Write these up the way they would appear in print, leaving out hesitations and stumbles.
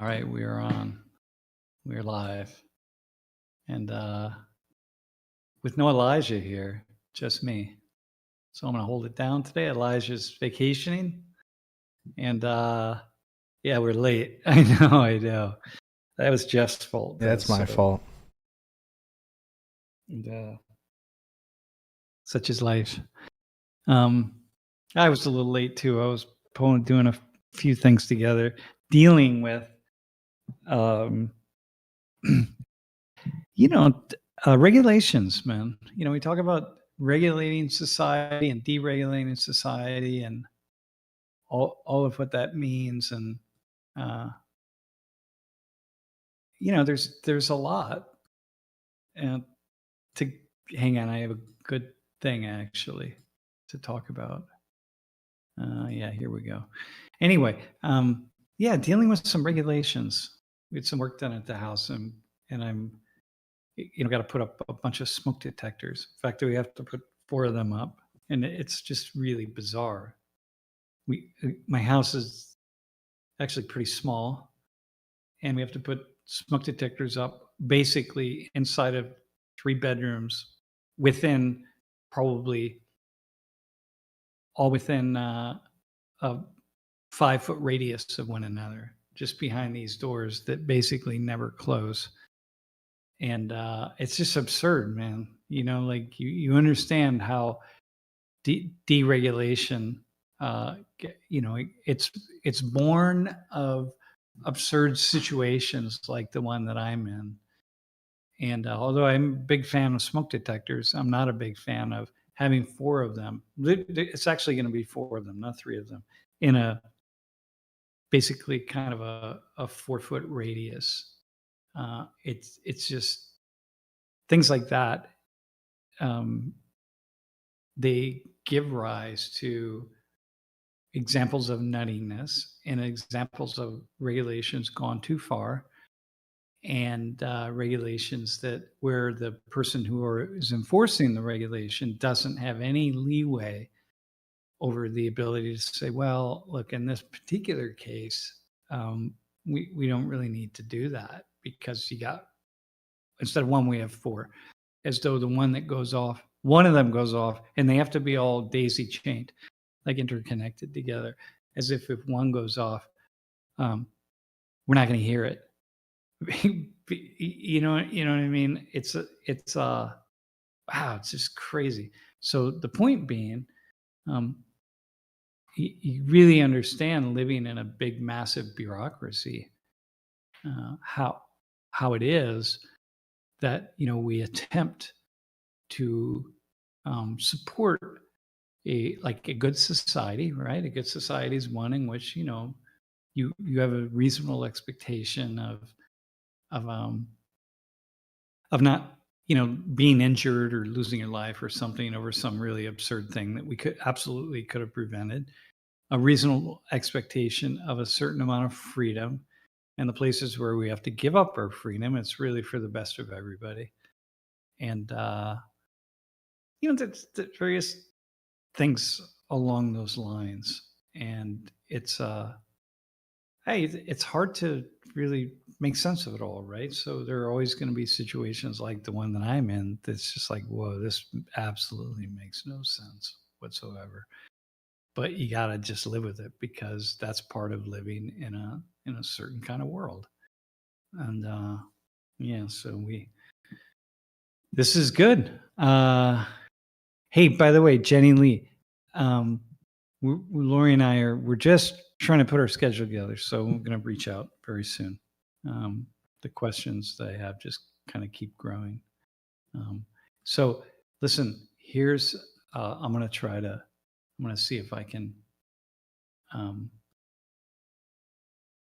All right, we are on. We're live. And with no Elijah here, just me. So I'm going to hold it down today. Elijah's vacationing. And yeah, we're late. I know. That was Jeff's fault. Yeah, it's my fault. And such is life. I was a little late too. I was doing a few things together, dealing with regulations, man. We talk about regulating society and deregulating society and all of what that means. And, there's a lot. And hang on, I have a good thing actually to talk about. Yeah, here we go. Anyway, dealing with some regulations. We had some work done at the house and I'm got to put up a bunch of smoke detectors. In fact, we have to put 4 of them up, and it's just really bizarre. My house is actually pretty small, and we have to put smoke detectors up basically inside of 3 bedrooms within probably all within a 5-foot radius of one another, just behind these doors that basically never close. And it's just absurd, man. Like you understand how deregulation, it's born of absurd situations like the one that I'm in. And although I'm a big fan of smoke detectors, I'm not a big fan of having 4 of them. It's actually going to be 4 of them, not 3 of them, in a basically kind of a 4-foot radius. It's just things like that. They give rise to examples of nuttiness and examples of regulations gone too far, and regulations that where the person who is enforcing the regulation doesn't have any leeway over the ability to say, well, look, in this particular case, we don't really need to do that because instead of 1, we have 4, as though the one that goes off, one of them goes off, and they have to be all daisy chained, like interconnected together, as if one goes off, we're not going to hear it. You know what I mean? It's wow, it's just crazy. So the point being, you really understand living in a big, massive bureaucracy, how it is that we attempt to support a good society, right? A good society is one in which you have a reasonable expectation of not being injured or losing your life or something over some really absurd thing that we could have prevented. A reasonable expectation of a certain amount of freedom, and the places where we have to give up our freedom, it's really for the best of everybody. And there's various things along those lines. And it's hard to really make sense of it all, right? So there are always going to be situations like the one that I'm in that's just like, whoa, this absolutely makes no sense whatsoever. But you got to just live with it because that's part of living in a certain kind of world. And so this is good. Hey, by the way, Jenny Lee, Lori and we're just trying to put our schedule together, so I'm going to reach out very soon. The questions that I have just kind of keep growing. So listen, here's I'm going to see if I can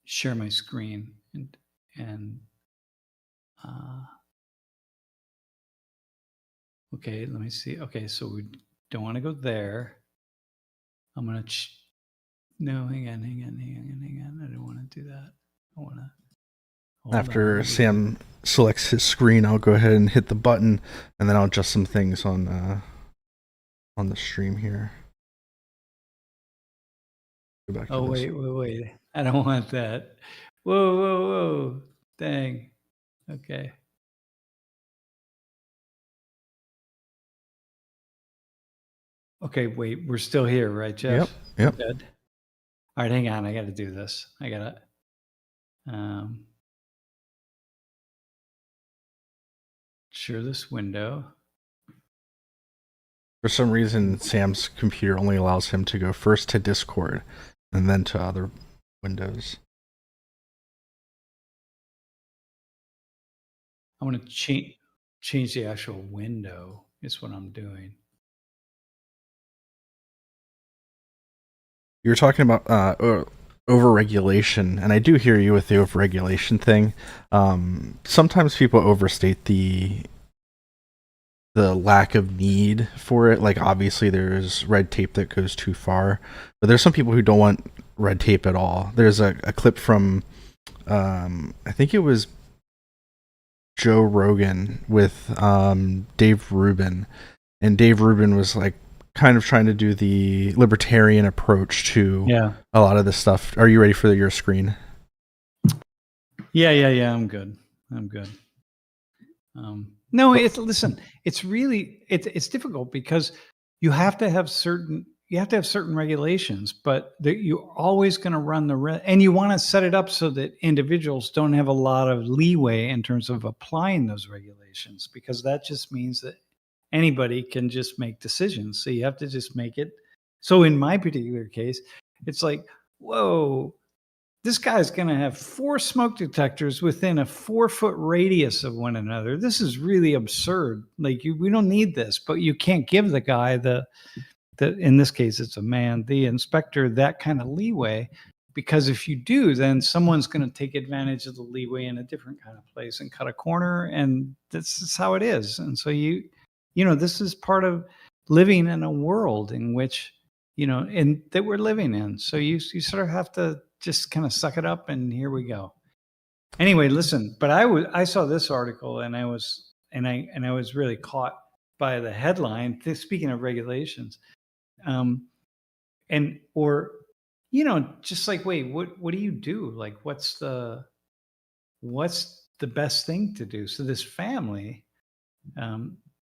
share my screen and okay, let me see. Okay, so we don't want to go there. I'm going to no, hang on. I don't want to do that. I want to. After Sam selects his screen, I'll go ahead and hit the button, and then I'll adjust some things on the stream here. Go back to wait. I don't want that. Whoa, whoa, whoa. Dang. Okay. Okay, wait, we're still here, right, Yep. Jeff? We're Yep. good. All right, hang on. I got to do this. I got to um, share this window. For some reason, Sam's computer only allows him to go first to Discord and then to other windows. I want to change the actual window is what I'm doing. You're talking about overregulation, and I do hear you with the overregulation thing. Sometimes people overstate the lack of need for it. Like, obviously there's red tape that goes too far, but there's some people who don't want red tape at all. There's a clip from I think it was Joe Rogan with Dave Rubin, and Dave Rubin was like kind of trying to do the libertarian approach to a lot of this stuff. Are you ready for your screen? Yeah. I'm good. No, listen. It's really it's difficult because you have to have certain regulations, but you're always going to run the risk, and you want to set it up so that individuals don't have a lot of leeway in terms of applying those regulations, because that just means that anybody can just make decisions. So you have to just make it. So in my particular case, it's like, whoa, this guy's going to have 4 smoke detectors within a 4-foot radius of one another. This is really absurd. Like, we don't need this, but you can't give the guy the in this case, it's a man, the inspector, that kind of leeway, because if you do, then someone's going to take advantage of the leeway in a different kind of place and cut a corner. And this is how it is. And so this is part of living in a world in which, and that we're living in. So you sort of have to just kind of suck it up, and here we go. Anyway, listen, but I saw this article, and I was really caught by the headline. Speaking of regulations, just like, wait, what do you do? Like, what's the best thing to do? So this family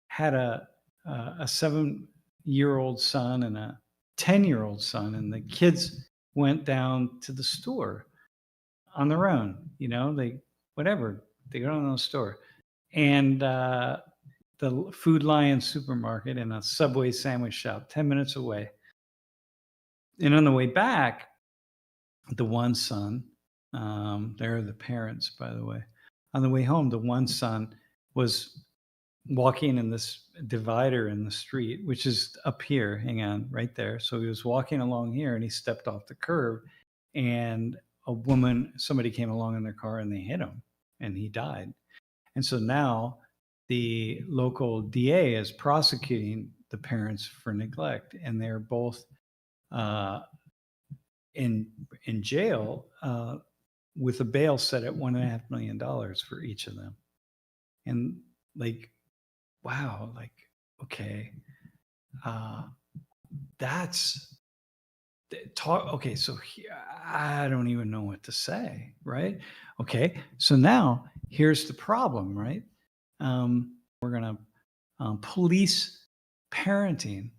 had a 7-year-old son and a 10-year-old son, and the kids went down to the store on their own. They go down to the store, and the Food Lion supermarket and a Subway sandwich shop 10 minutes away. And on the way back, the one son, they're the parents, by the way. On the way home, the one son was walking in this divider in the street, which is up here. Hang on, right there. So he was walking along here, and he stepped off the curb, and somebody came along in their car, and they hit him, and he died. And so now the local DA is prosecuting the parents for neglect, and they're both in jail with a bail set at $1.5 million for each of them. And like, wow, like, okay, that's talk. Okay, so I don't even know what to say, right? Okay, so now here's the problem, right? We're gonna police parenting.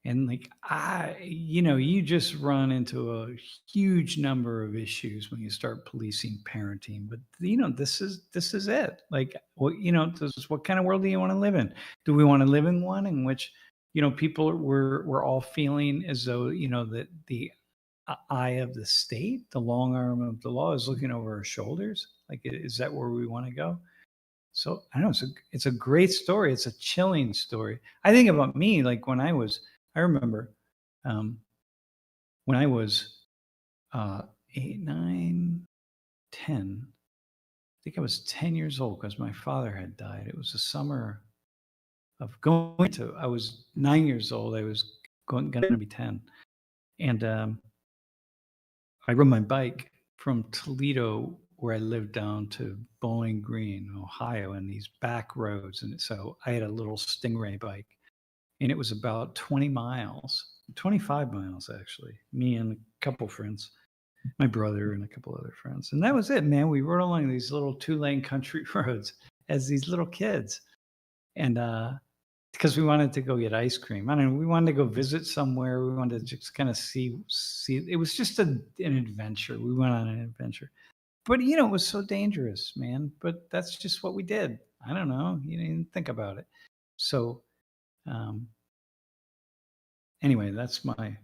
And like, you just run into a huge number of issues when you start policing parenting. But this is it. Like, this is, what kind of world do you want to live in? Do we want to live in one in which people we're all feeling as though that the eye of the state, the long arm of the law, is looking over our shoulders? Like, is that where we want to go? So I don't know. It's a great story. It's a chilling story. I think about me, like I remember when I was 8, 9, 10. I think I was 10 years old because my father had died. It was the summer of going to. I was 9 years old. I was going to be 10, and I rode my bike from Toledo, where I lived, down to Bowling Green, Ohio, and these back roads. And so I had a little Stingray bike, and it was about 20 miles, 25 miles actually, me and a couple friends. my brother and a couple other friends. And that was it, man. We rode along these little 2-lane country roads as these little kids. And because we wanted to go get ice cream. I don't know, we wanted to go visit somewhere. We wanted to just kind of see. It was just an adventure. We went on an adventure. But it was so dangerous, man. But that's just what we did. I don't know. You didn't think about it. So anyway, that's my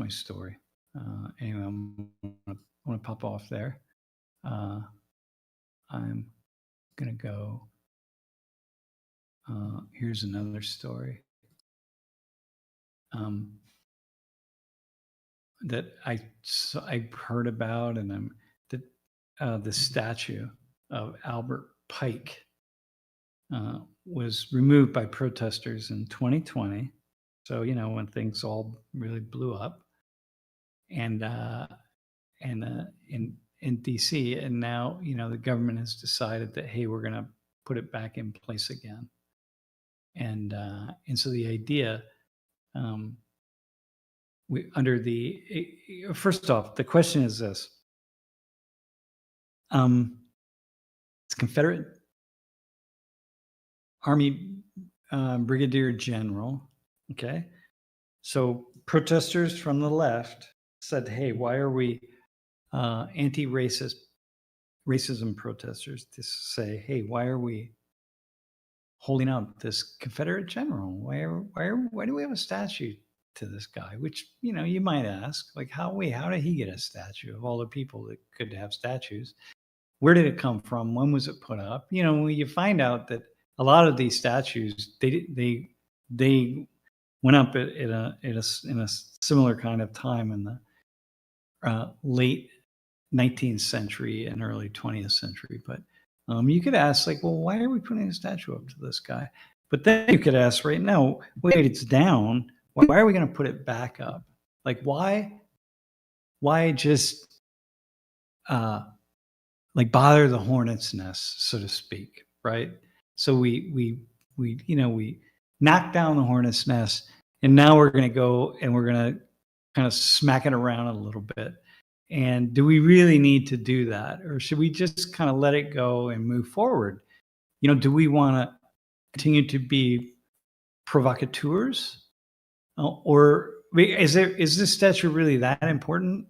story. Anyway, I'm gonna pop off there. I'm gonna go. Here's another story that I heard about, and the statue of Albert Pike was removed by protesters in 2020. So when things all really blew up, and in DC, and now the government has decided that, hey, we're going to put it back in place again, and so the idea, first off, the question is this: it's Confederate Army Brigadier General, okay? So protesters from the left said, hey, why are we racism protesters to say, hey, why are we holding out this Confederate general? Why do we have a statue to this guy? Which, you might ask, like, how did he get a statue of all the people that could have statues? Where did it come from? When was it put up? When you find out that a lot of these statues, they went up in a similar kind of time in the late 19th century and early 20th century. But you could ask, like, well, why are we putting a statue up to this guy? But then you could ask right now, wait, it's down. Why are we going to put it back up? Like, why just like bother the hornet's nest, so to speak, right? So we knock down the hornet's nest, and now we're going to go and we're going to kind of smack it around a little bit. And do we really need to do that, or should we just kind of let it go and move forward? Do we want to continue to be provocateurs, or is this statue really that important?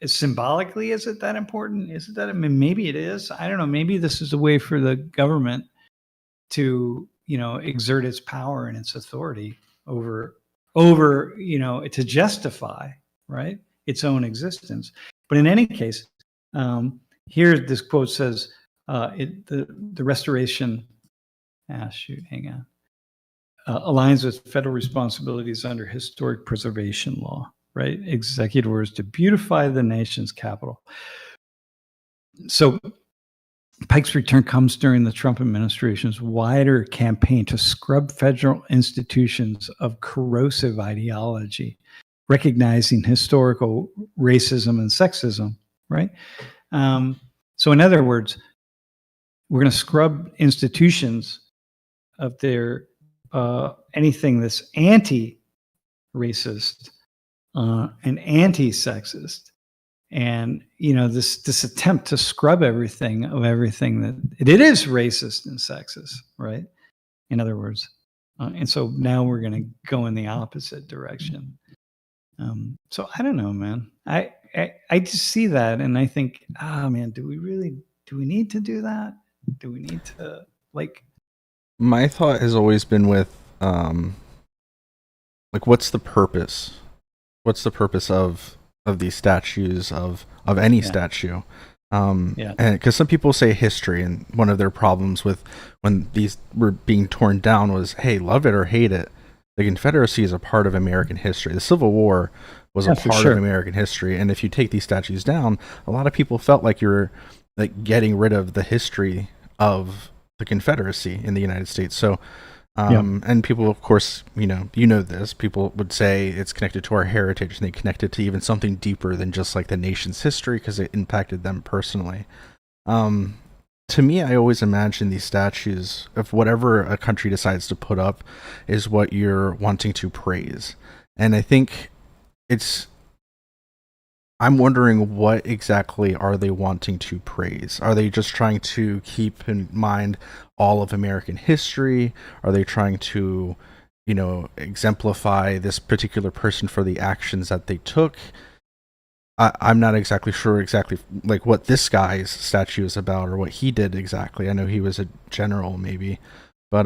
Symbolically, is it that important? Is it that? I mean, maybe it is. I don't know. Maybe this is a way for the government to, exert its power and its authority over, to justify, right, its own existence. But in any case, here this quote says, the restoration, hang on, aligns with federal responsibilities under historic preservation law, right? Executive orders to beautify the nation's capital. So Pike's return comes during the Trump administration's wider campaign to scrub federal institutions of corrosive ideology, recognizing historical racism and sexism, right? So in other words, we're going to scrub institutions of their anything that's anti-racist and anti-sexist. And this attempt to scrub everything that it is racist and sexist, right? In other words, and so now we're going to go in the opposite direction. So I don't know, man. I just see that and I think, man, do we need to do that? Do we need to, like? My thought has always been with, like, what's the purpose? What's the purpose of these statues, of any statue? And because some people say history, and one of their problems with when these were being torn down was, hey, love it or hate it, the Confederacy is a part of American history. The Civil War was a part of American history, and if you take these statues down, a lot of people felt like you're like getting rid of the history of the Confederacy in the United States. So and people, of course, this, people would say it's connected to our heritage, and they connect it to even something deeper than just like the nation's history because it impacted them personally. To me, I always imagine these statues of whatever a country decides to put up is what you're wanting to praise. And I think it's I'm wondering what exactly are they wanting to praise? Are they just trying to keep in mind all of American history? Are they trying to, exemplify this particular person for the actions that they took? I'm not exactly sure exactly like what this guy's statue is about or what he did exactly. I know he was a general maybe, but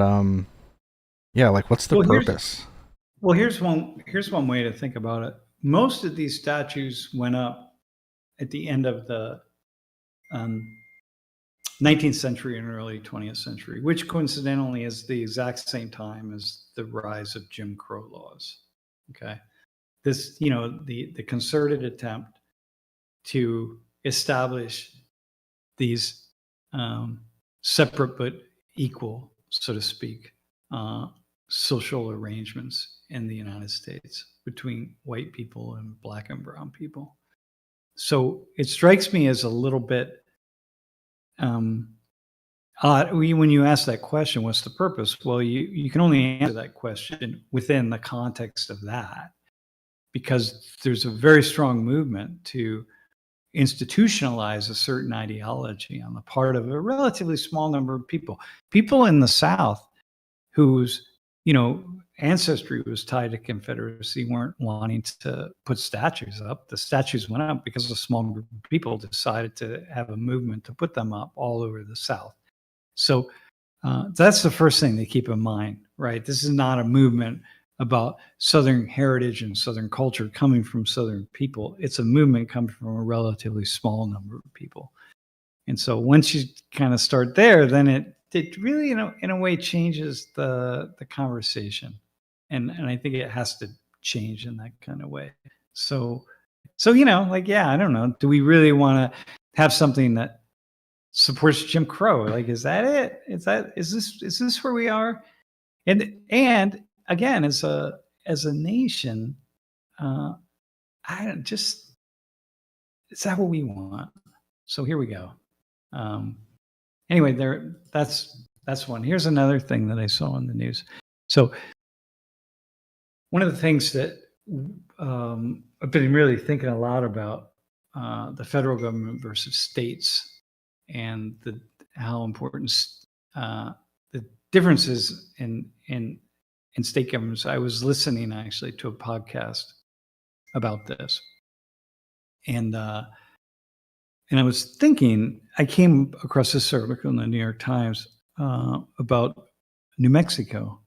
yeah, like what's the Well, purpose? here's one way to think about it. Most of these statues went up at the end of the um, 19th century and early 20th century, which coincidentally is the exact same time as the rise of Jim Crow laws. Okay, this the concerted attempt to establish these separate but equal, so to speak, social arrangements in the United States between white people and black and brown people. So it strikes me as a little bit odd when you ask that question, what's the purpose? Well, you can only answer that question within the context of that, because there's a very strong movement to institutionalize a certain ideology on the part of a relatively small number of people. People in the South whose, ancestry was tied to Confederacy weren't wanting to put statues up. The statues went up because a small group of people decided to have a movement to put them up all over the South. So that's the first thing to keep in mind, right? This is not a movement about Southern heritage and Southern culture coming from Southern people. It's a movement coming from a relatively small number of people. And so once you kind of start there, then it really, in a way changes the conversation. And I think it has to change in that kind of way. So, I don't know. Do we really want to have something that supports Jim Crow? Like, is that it? Is this where we are? And again, as a nation, I don't just is that what we want? So here we go. Anyway, that's one. Here's another thing that I saw in the news. So one of the things that I've been really thinking a lot about the federal government versus states, and how important the differences in state governments. I was listening actually to a podcast about this, and I was thinking, I came across this article in the New York Times about New Mexico,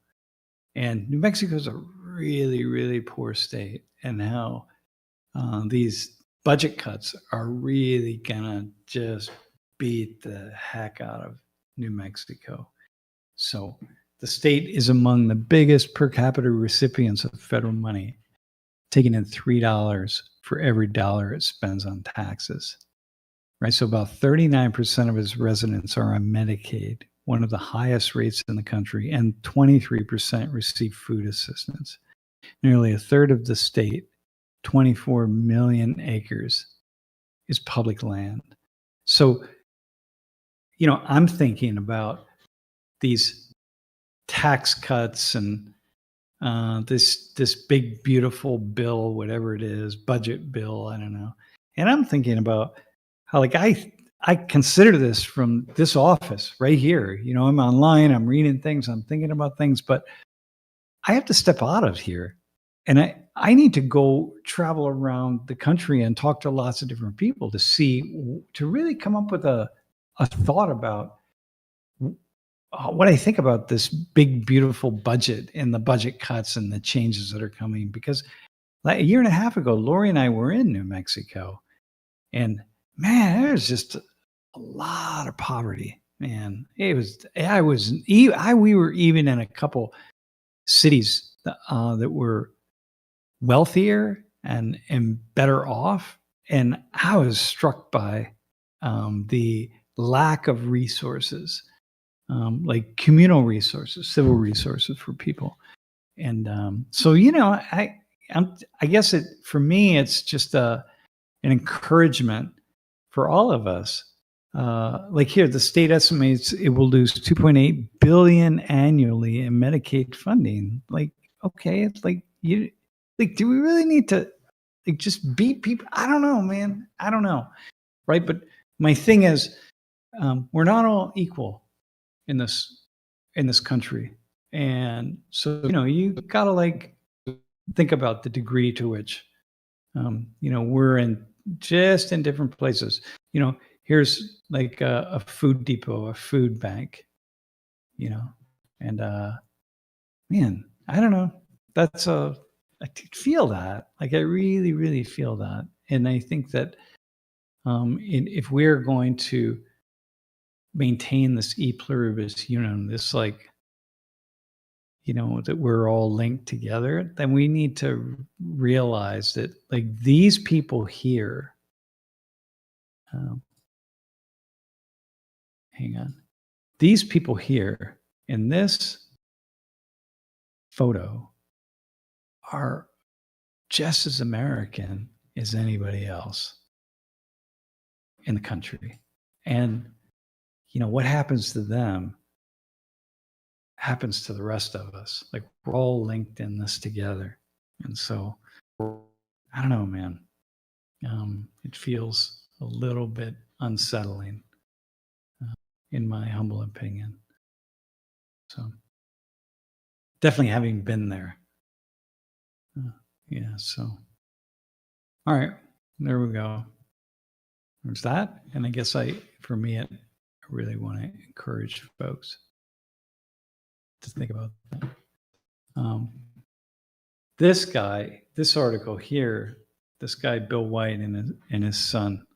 and New Mexico is a really, really poor state, and how these budget cuts are really gonna just beat the heck out of New Mexico. So the state is among the biggest per capita recipients of federal money, taking in $3 for every dollar it spends on taxes. Right, so about 39% of its residents are on Medicaid, one of the highest rates in the country, and 23% receive food assistance. Nearly a third of the state, 24 million acres, is public land. So, I'm thinking about these tax cuts and this big beautiful bill, whatever it is, budget bill, I don't know. And I'm thinking about how, like, I consider this from this office right here. I'm online, I'm reading things, I'm thinking about things, but I have to step out of here, and I need to go travel around the country and talk to lots of different people to really come up with a thought about what I think about this big, beautiful budget and the budget cuts and the changes that are coming. Because like a year and a half ago, Lori and I were in New Mexico, and man, there's just a lot of poverty. Man, we were even in a couple cities that were wealthier and better off, and I was struck by the lack of resources, like communal resources, civil resources for people. And so, I guess for me, it's just an encouragement for all of us. Like here, the state estimates it will lose 2.8 billion annually in Medicaid funding. Like, okay, it's like do we really need to like just beat people. I don't know, man. I don't know. Right. But my thing is, we're not all equal in this country. And so, you gotta like think about the degree to which, we're in different places. Here's like a food depot, a food bank, and man, I don't know. I feel that. Like I really, really feel that. And I think that if we're going to maintain this e pluribus unum, this like, that we're all linked together, then we need to realize that like these people here, um, hang on, these people here in this photo are just as American as anybody else in the country. And, what happens to them happens to the rest of us. Like we're all linked in this together. And so, I don't know, man. It feels a little bit unsettling, in my humble opinion. So, definitely having been there. Yeah. So, all right, there we go. There's that. And I guess for me, I really want to encourage folks to think about that. This article here, this guy, Bill White, and his son,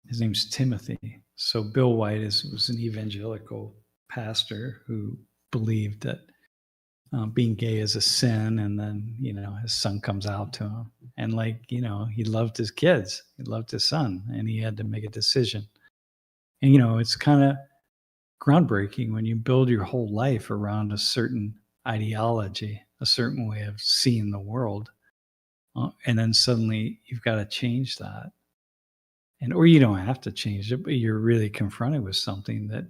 his name's Timothy. So Bill White was an evangelical pastor who believed that being gay is a sin, and then his son comes out to him, and he loved his kids, he loved his son, and he had to make a decision. And it's kind of groundbreaking when you build your whole life around a certain ideology, a certain way of seeing the world, and then suddenly you've got to change that. Or you don't have to change it, but you're really confronted with something that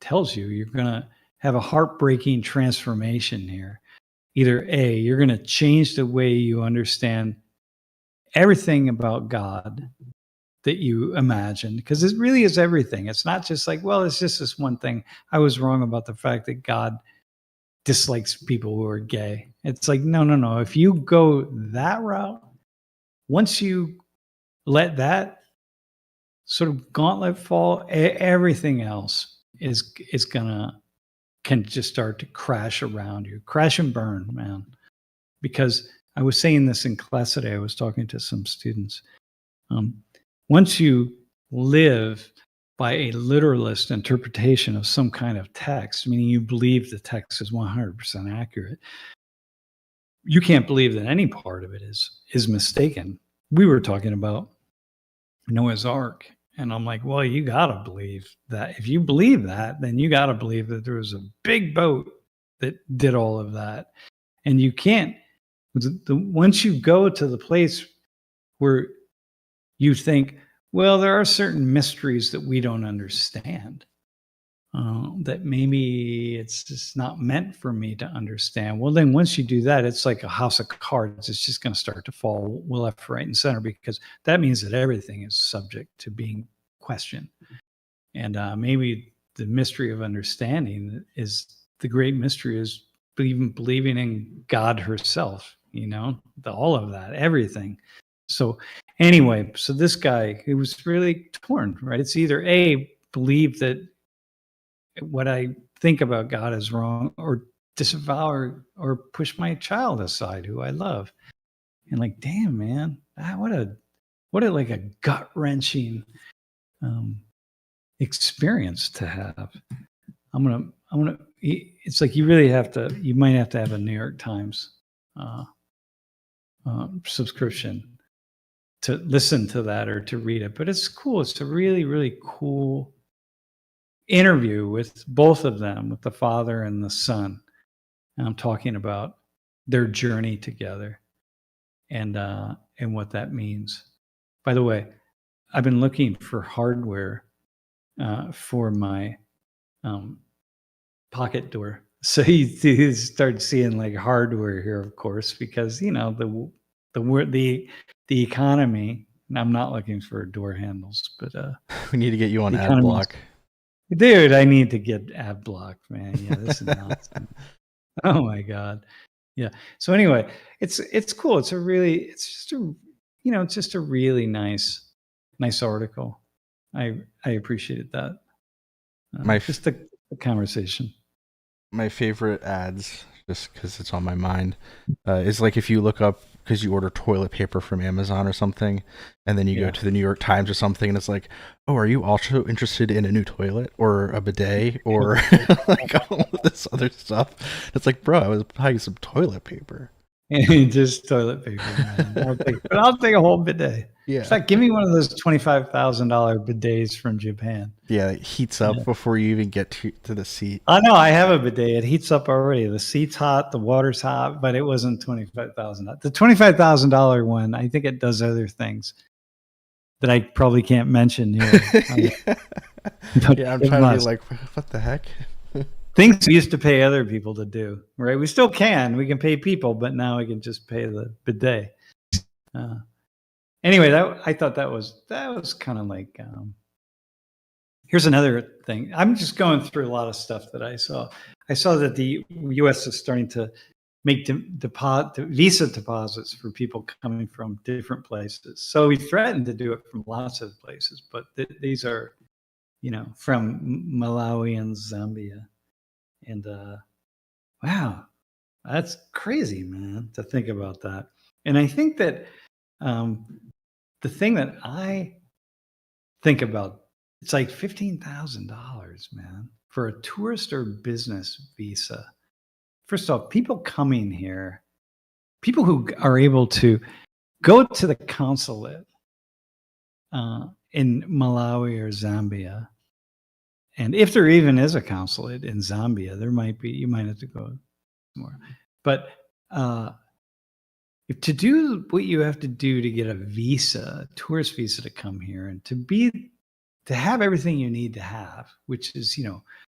tells you you're going to have a heartbreaking transformation here. Either A, you're going to change the way you understand everything about God that you imagined, because it really is everything. It's not just like, well, it's just this one thing. I was wrong about the fact that God dislikes people who are gay. It's like, no. If you go that route, once you let that sort of gauntlet fall, everything else can just start to crash around you, crash and burn, man. Because I was saying this in class today, I was talking to some students. Once you live by a literalist interpretation of some kind of text, meaning you believe the text is 100% accurate, you can't believe that any part of it is mistaken. We were talking about Noah's Ark, and I'm like, well, you got to believe that. If you believe that, then you got to believe that there was a big boat that did all of that. And you can't, once you go to the place where you think, well, there are certain mysteries that we don't understand, that maybe it's just not meant for me to understand. Well, then once you do that, it's like a house of cards. It's just going to start to fall left, right, and center, because that means that everything is subject to being questioned. And maybe the mystery of understanding is the great mystery is even believing in God herself, all of that, everything. So anyway, so this guy, he was really torn, right? It's either A, believe that what I think about God is wrong, or disavow or push my child aside who I love. And like, damn, man, what a like a gut wrenching experience to have. It's like you might have to have a New York Times subscription to listen to that or to read it. But it's cool. It's a really, really cool interview with both of them, with the father and the son. And I'm talking about their journey together and what that means. By the way, I've been looking for hardware for my pocket door So he started seeing like hardware here, of course, because the economy. And I'm not looking for door handles, but We need to get you on the ad economy. block. Dude, I need to get ad blocked, man. Yeah, this is nonsense. Oh my god. Yeah. So anyway, it's cool. It's just a really nice article. I appreciated that. Just the conversation. My favorite ads, just because it's on my mind, is like if you look up because you order toilet paper from Amazon or something, and then you go to the New York Times or something, and it's like, oh, are you also interested in a new toilet or a bidet or like all of this other stuff? It's like, bro, I was buying some toilet paper. Just toilet paper, man. I'll take a whole bidet. Yeah. In fact, give me one of those $25,000 bidets from Japan. Yeah, it heats up before you even get to the seat. I know, I have a bidet. It heats up already. The seat's hot, the water's hot, but it wasn't $25,000. The $25,000 one, I think it does other things that I probably can't mention here. Yeah, I'm trying to be like, what the heck? Things we used to pay other people to do, right? We still can. We can pay people, but now we can just pay the bidet. Anyway, I thought that was kind of like. Here's another thing. I'm just going through a lot of stuff that I saw. I saw that the U.S. is starting to make visa deposits for people coming from different places. So we threatened to do it from lots of places, but these are, from Malawi and Zambia. And wow, that's crazy, man, to think about that. And I think that the thing that I think about, it's like $15,000, man, for a tourist or business visa. First off, people coming here, people who are able to go to the consulate in Malawi or Zambia, and if there even is a consulate in Zambia, you might have to go more. But to do what you have to do to get a visa, a tourist visa to come here, and to have everything you need to have, which is,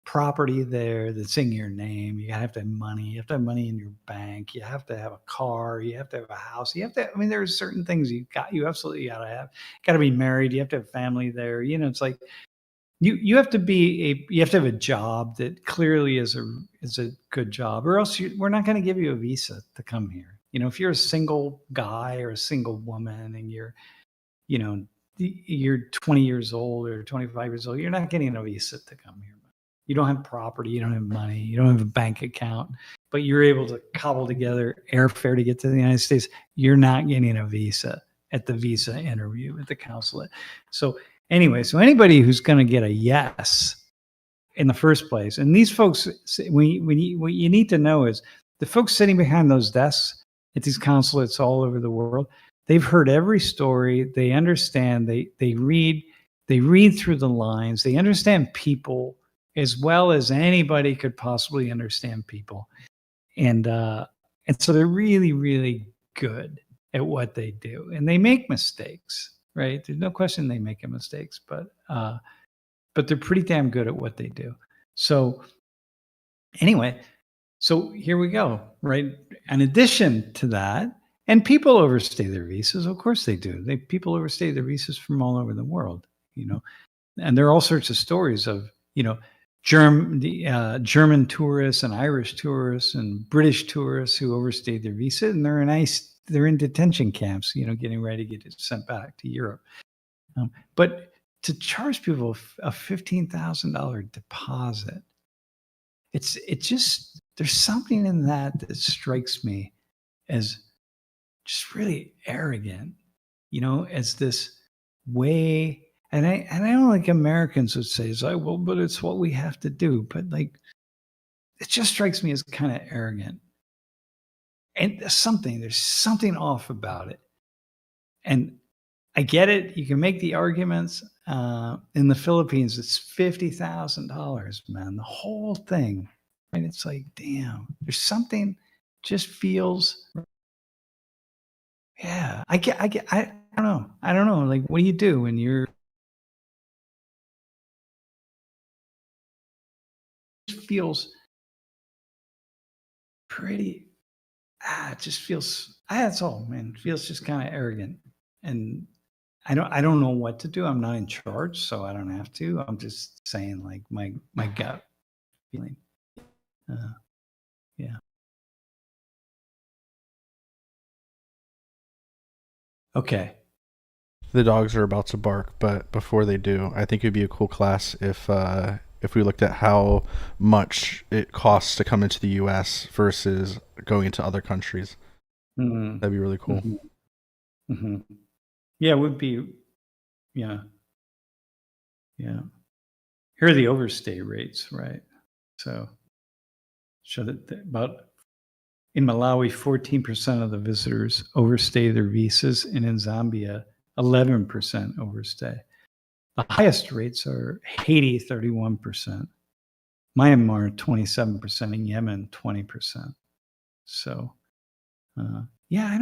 property there that's in your name. You have to have money. You have to have money in your bank. You have to have a car. You have to have a house. There are certain things you absolutely got to have. Got to be married. You have to have family there. It's like you have to have a job that clearly is a good job, or else we're not going to give you a visa to come here. If you're a single guy or a single woman and you're 20 years old or 25 years old, you're not getting a visa to come here. You don't have property, you don't have money, you don't have a bank account, but you're able to cobble together airfare to get to the United States. You're not getting a visa at the visa interview at the consulate. So anyway, anybody who's going to get a yes in the first place, and these folks, what you need to know is the folks sitting behind those desks at these consulates all over the world, they've heard every story. They understand. They read through the lines. They understand people as well as anybody could possibly understand people, and so they're really, really good at what they do. And they make mistakes, right? There's no question they make mistakes, but they're pretty damn good at what they do. So anyway, so here we go, right? In addition to that. And people overstay their visas. Of course they do. People overstay their visas from all over the world, and there are all sorts of stories of, German tourists and Irish tourists and British tourists who overstayed their visa, and they're in detention camps, getting ready to get sent back to Europe. But to charge people a $15,000 deposit, it's just, there's something in that strikes me as just really arrogant, as this way. And I don't like Americans would say, it's like, well, but it's what we have to do. But like, it just strikes me as kind of arrogant. And there's something off about it. And I get it. You can make the arguments. In the Philippines, it's $50,000, man, the whole thing. And it's like, damn, there's something just feels. Yeah, I don't know. Like, what do you do when you're feels pretty, it just feels, that's all, man. It feels just kind of arrogant. And I don't know what to do. I'm not in charge, so I don't have to. I'm just saying, like, my gut feeling. Yeah. Okay. The dogs are about to bark, but before they do, I think it'd be a cool class if we looked at how much it costs to come into the U.S. versus going into other countries. Mm-hmm. That'd be really cool. Mm-hmm. Mm-hmm. Yeah, it would be. Yeah. Yeah. Here are the overstay rates, right? So show that about in Malawi, 14% of the visitors overstay their visas, and in Zambia, 11% overstay. The highest rates are Haiti, 31%, Myanmar, 27%, and Yemen, 20%. So, yeah,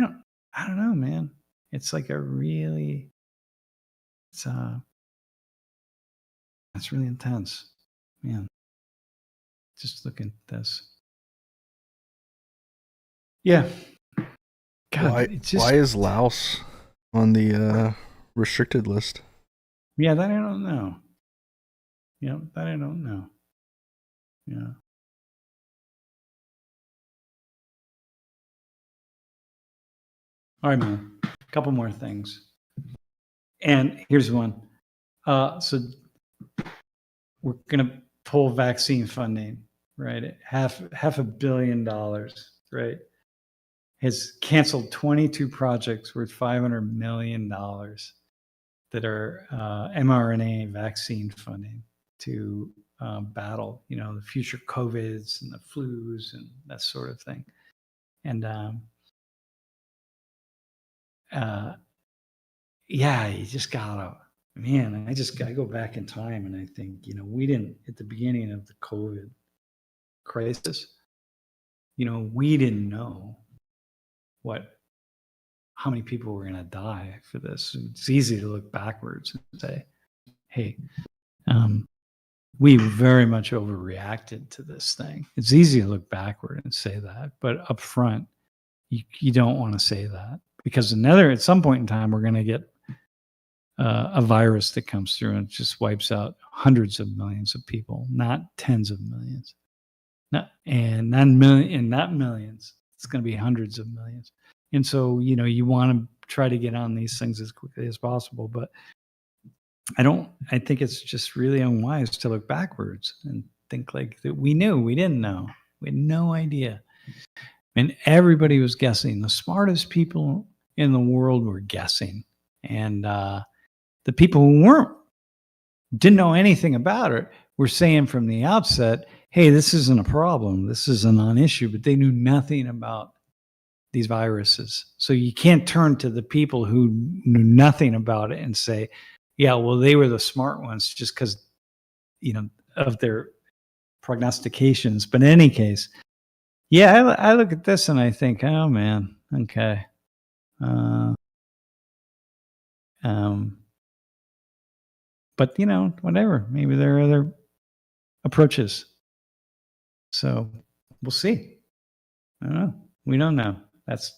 I don't know, man. It's like a really, it's really intense, man. Just looking at this. Yeah. God, why is Laos on the restricted list? Yeah, that I don't know. Yeah, that I don't know. Yeah. All right, man. A couple more things. And here's one. So we're going to pull vaccine funding, right? Half $500 million, right? Has canceled 22 projects worth $500 million that are mRNA vaccine funding to battle, the future COVIDs and the flus and that sort of thing. And yeah, you just gotta, man, I go back in time and I think, we didn't, at the beginning of the COVID crisis, we didn't know how many people were going to die for this. It's easy to look backwards and say, hey, we very much overreacted to this thing. It's easy to look backward and say that, but up front, you don't want to say that, because at some point in time, we're going to get a virus that comes through and just wipes out hundreds of millions of people, not tens of millions, not millions. It's going to be hundreds of millions. And so, you want to try to get on these things as quickly as possible. But I think it's just really unwise to look backwards and think like that we didn't know. We had no idea. And everybody was guessing. The smartest people in the world were guessing. And the people who didn't know anything about it were saying from the outset, hey, this isn't a problem. This is a non-issue. But they knew nothing about these viruses. So you can't turn to the people who knew nothing about it and say, yeah, well, they were the smart ones just because, of their prognostications. But in any case, yeah, I look at this and I think, oh man, okay. But whatever, maybe there are other approaches. So we'll see. I don't know. We don't know. That's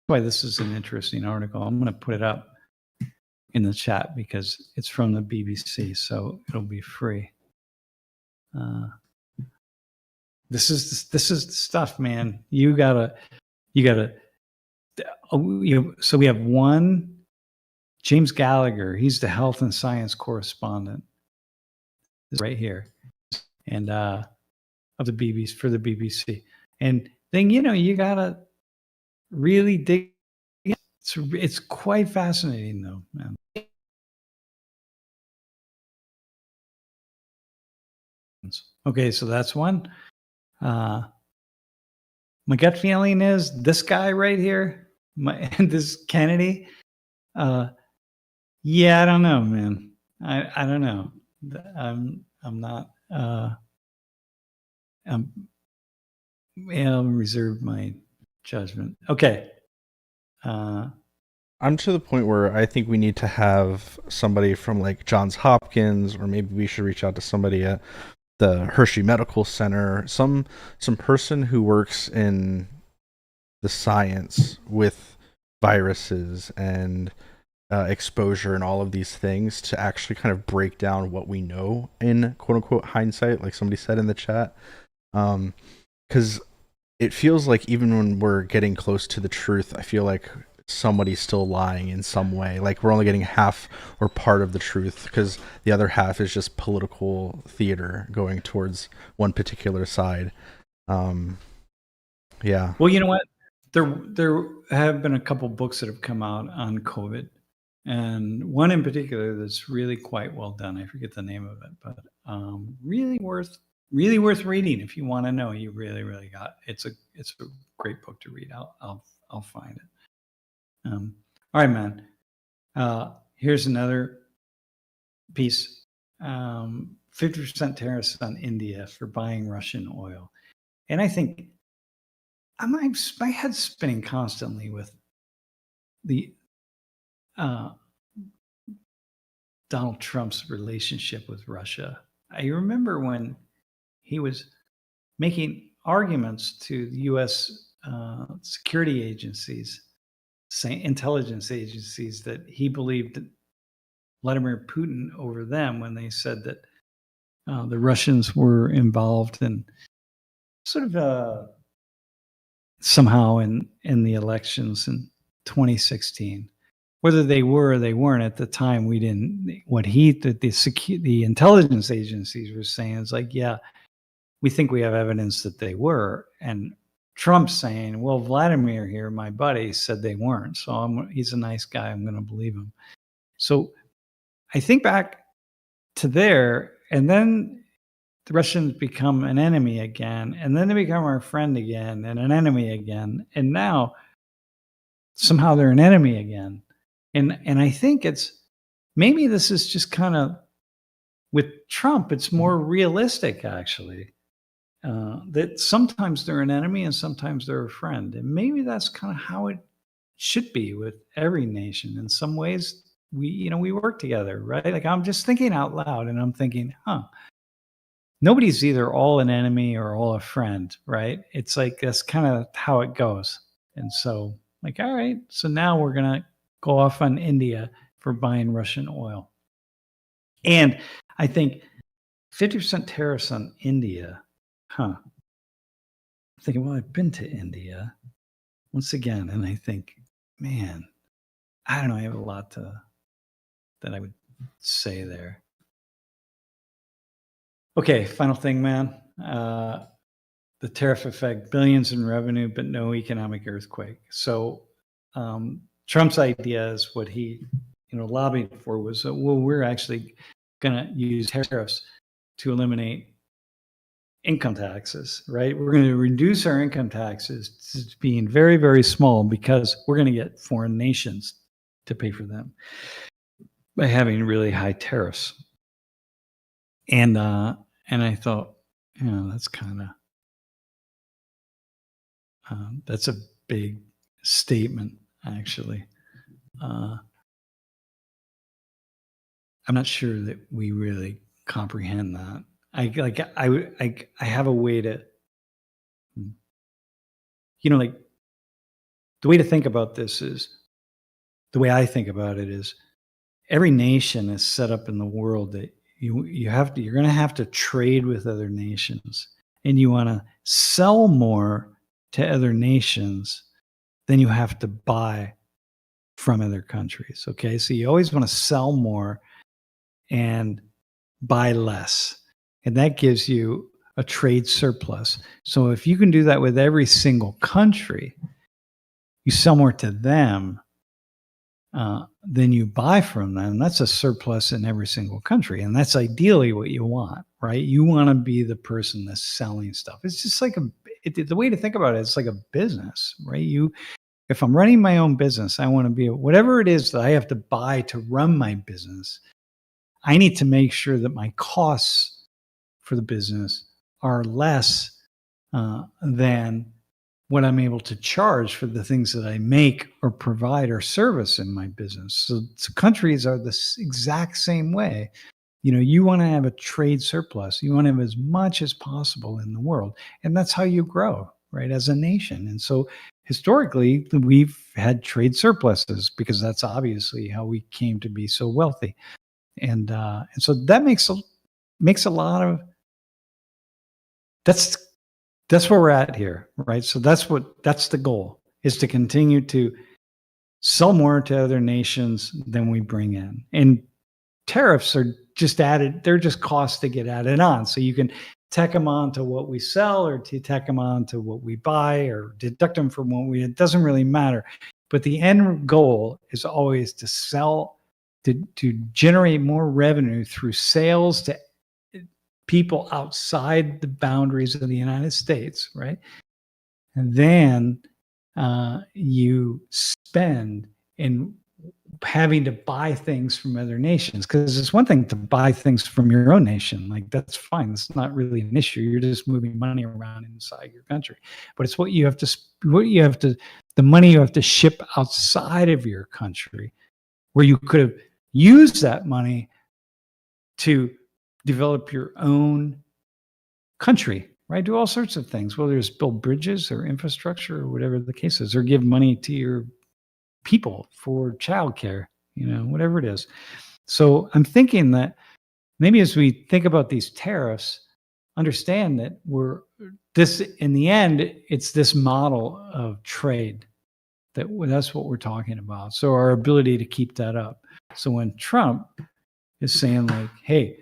why this is an interesting article. I'm going to put it up in the chat because it's from the BBC, so it'll be free. This is the stuff, man. You gotta. So we have one, James Gallagher. He's the health and science correspondent. This right here, and of the BBC for the BBC. And then you gotta really dig. It's quite fascinating, though, man. Okay, so that's one. My gut feeling is this guy right here, this Kennedy. Yeah, I don't know, man. I don't know. I'm not. I'll reserve my judgment. Okay. I'm to the point where I think we need to have somebody from like Johns Hopkins, or maybe we should reach out to somebody at the Hershey Medical Center, some person who works in the science with viruses and exposure and all of these things to actually kind of break down what we know in quote unquote hindsight, like somebody said in the chat. Because it feels like even when we're getting close to the truth, I feel like somebody's still lying in some way. Like we're only getting half or part of the truth because the other half is just political theater going towards one particular side. Yeah. Well, you know what? There have been a couple books that have come out on COVID, and one in particular that's really quite well done. I forget the name of it, but really worth reading if you want to know. You really got it's a great book to read. I'll find it. All right, man. Here's another piece. 50% tariffs on India for buying Russian oil, and I think my head's spinning constantly with the Donald Trump's relationship with Russia. I remember when he was making arguments to the U.S. Security agencies, intelligence agencies, that he believed Vladimir Putin over them when they said that the Russians were involved in sort of somehow in the elections in 2016. Whether they were or they weren't at the time, we didn't. What the intelligence agencies were saying is like, yeah, we think we have evidence that they were, and Trump's saying, well, Vladimir here, my buddy, said they weren't, so he's a nice guy. I'm going to believe him. So I think back to there, and then the Russians become an enemy again, and then they become our friend again, and an enemy again, and now somehow they're an enemy again. And I think maybe this is just kind of, with Trump, it's more realistic actually, that sometimes they're an enemy and sometimes they're a friend, and maybe that's kind of how it should be with every nation. In some ways, we work together, right? Like I'm just thinking out loud, and I'm thinking, nobody's either all an enemy or all a friend, right? It's like that's kind of how it goes. And so, like, all right, so now we're gonna go off on India for buying Russian oil. And I think 50% tariffs on India, I'm thinking, well, I've been to India once again, and I think, man, I don't know, I have a lot that I would say there. Okay, final thing, man. The tariff effect, billions in revenue, but no economic earthquake. So Trump's idea is what he lobbied for was, well, we're actually going to use tariffs to eliminate income taxes, right? We're going to reduce our income taxes to being very, very small because we're going to get foreign nations to pay for them by having really high tariffs. And I thought, that's kind of that's a big statement, actually. I'm not sure that we really comprehend that. I have a way to, like, the way to think about this is, the way I think about it is, every nation is set up in the world that you're going to have to trade with other nations, and you want to sell more to other nations than you have to buy from other countries. Okay, so you always want to sell more and buy less, and that gives you a trade surplus. So if you can do that with every single country, you sell more to them than you buy from them. That's a surplus in every single country, and that's ideally what you want, right? You want to be the person that's selling stuff. It's just like the way to think about it, it's like a business, right? If I'm running my own business, I want to be whatever it is that I have to buy to run my business. I need to make sure that my costs for the business are less than what I'm able to charge for the things that I make or provide or service in my business. So countries are the exact same way. You want to have a trade surplus. You want to have as much as possible in the world. And that's how you grow, right, as a nation. And so historically, we've had trade surpluses because that's obviously how we came to be so wealthy. And so that makes a lot of that's where we're at here, right? So that's the goal, is to continue to sell more to other nations than we bring in. And tariffs are just added, they're just costs that get added on. So you can tack them on to what we sell, or to tack them on to what we buy, or deduct them from what it doesn't really matter. But the end goal is always to sell, to generate more revenue through sales to people outside the boundaries of the United States, right? And then you spend in having to buy things from other nations, because it's one thing to buy things from your own nation, like that's fine, it's not really an issue, you're just moving money around inside your country. But it's the money you have to ship outside of your country, where you could have used that money to develop your own country, right? Do all sorts of things, whether it's build bridges or infrastructure or whatever the case is, or give money to your people for childcare, whatever it is. So I'm thinking that maybe as we think about these tariffs, understand that in the end, it's this model of trade that's what we're talking about. So our ability to keep that up. So when Trump is saying like, hey,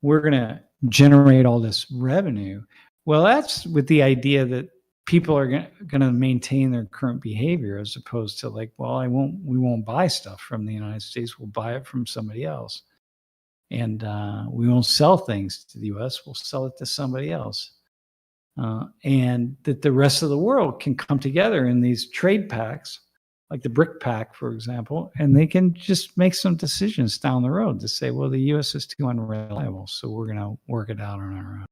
we're going to generate all this revenue, well, that's with the idea that people are going to maintain their current behavior, as opposed to like, well, we won't buy stuff from the United States. We'll buy it from somebody else. And we won't sell things to the US. We'll sell it to somebody else. And that the rest of the world can come together in these trade pacts, like the BRIC Pact, for example, and they can just make some decisions down the road to say, well, the US is too unreliable, so we're going to work it out on our own.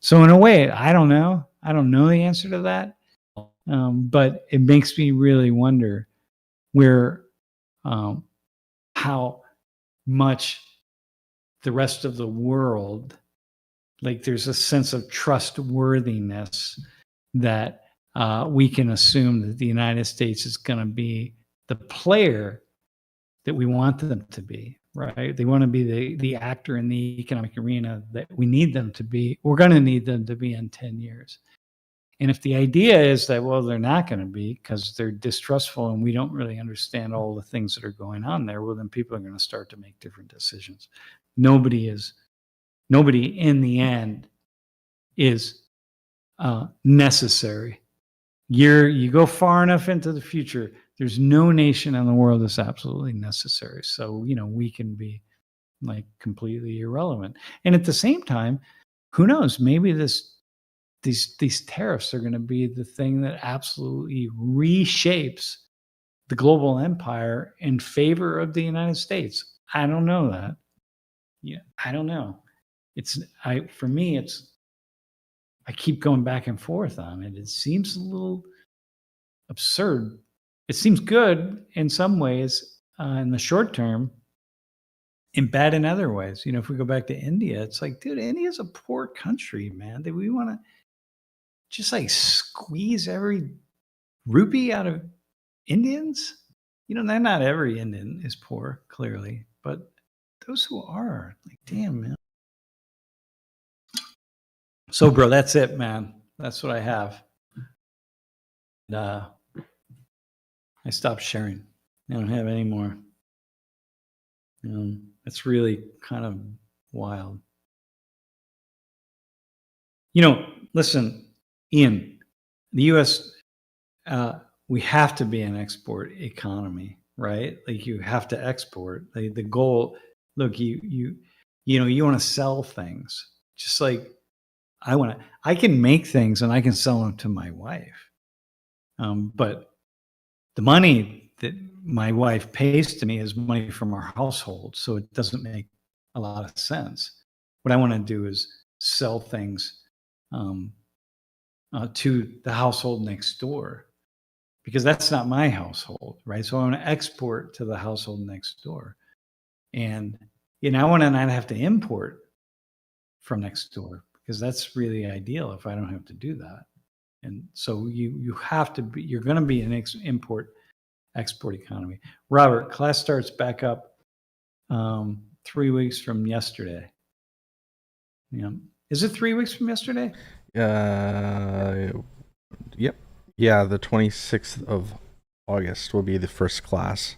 So in a way, I don't know the answer to that, but it makes me really wonder how much the rest of the world, like there's a sense of trustworthiness that we can assume that the United States is going to be the player that we want them to be, right? They want to be the actor in the economic arena that we need them to be. We're going to need them to be in 10 years. And if the idea is that, well, they're not going to be because they're distrustful and we don't really understand all the things that are going on there, well, then people are going to start to make different decisions. Nobody in the end is necessary. You go far enough into the future, there's no nation in the world that's absolutely necessary. So, we can be like completely irrelevant. And at the same time, who knows, maybe these tariffs are going to be the thing that absolutely reshapes the global empire in favor of the United States. I don't know that. Yeah, I don't know. For me, I keep going back and forth on it. It seems a little absurd. It seems good in some ways in the short term, and bad in other ways. If we go back to India, it's like, dude, India's a poor country, man. Do we want to just like squeeze every rupee out of Indians? Not every Indian is poor, clearly, but those who are, like, damn, man. So, bro, that's it, man. That's what I have. And, I stopped sharing. I don't have any more. It's really kind of wild. Listen, Ian, the U.S., we have to be an export economy, right? Like you have to export. The goal, look, you want to sell things. Just like I can make things and I can sell them to my wife. But the money that my wife pays to me is money from our household, so it doesn't make a lot of sense. What I want to do is sell things to the household next door, because that's not my household, right? So I want to export to the household next door. And I want to not have to import from next door, because that's really ideal if I don't have to do that. And so you have to be, you're going to be an import export economy. Robert, class starts back up 3 weeks from yesterday. Yeah. Is it 3 weeks from yesterday? Yep. Yeah, the 26th of August will be the first class.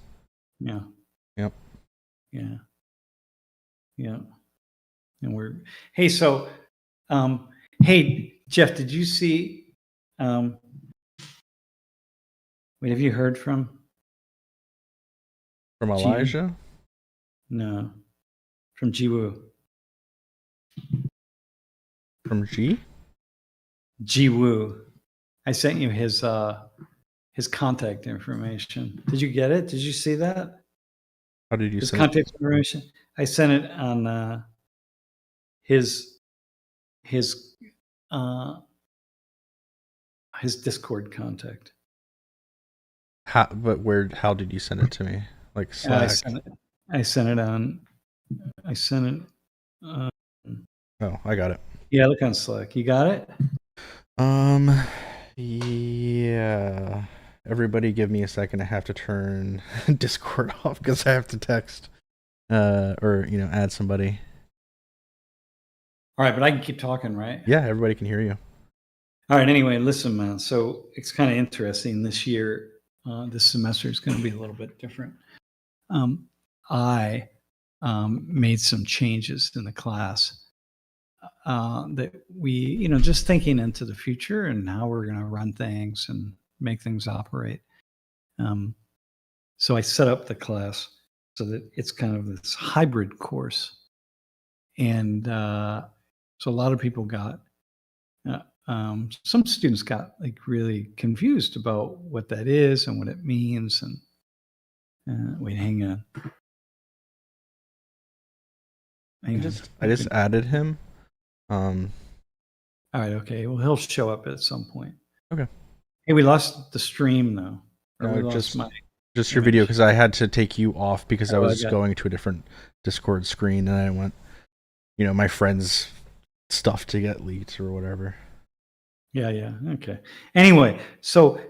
Yeah. Yep. Yeah. Yeah. And so hey, Jeff, did you see wait, have you heard from Elijah? No. From Jiwoo. From G? Jiwoo. I sent you his contact information. Did you get it? Did you see that? How did you His send it? contact information? I sent it on his Discord contact. How did you send it to me? Like Slack? I sent it on. Oh, I got it. Yeah, look on Slack. You got it? Yeah. Everybody give me a second. I have to turn Discord off because I have to text or add somebody. All right, but I can keep talking, right? Yeah, everybody can hear you. All right, anyway, listen, man. So it's kind of interesting this year. This semester is going to be a little bit different. I made some changes in the class that we, just thinking into the future and how we're going to run things and make things operate. So I set up the class so that it's kind of this hybrid course. And so a lot of people got, some students got like really confused about what that is and what it means. And wait, hang on. I just added him. All right, okay. Well, he'll show up at some point. Okay. Hey, we lost the stream though. No, just your video, because I had to take you off because I was going to a different Discord screen and I want, my friend's stuff to get leaked or whatever. Yeah. Okay. Anyway, so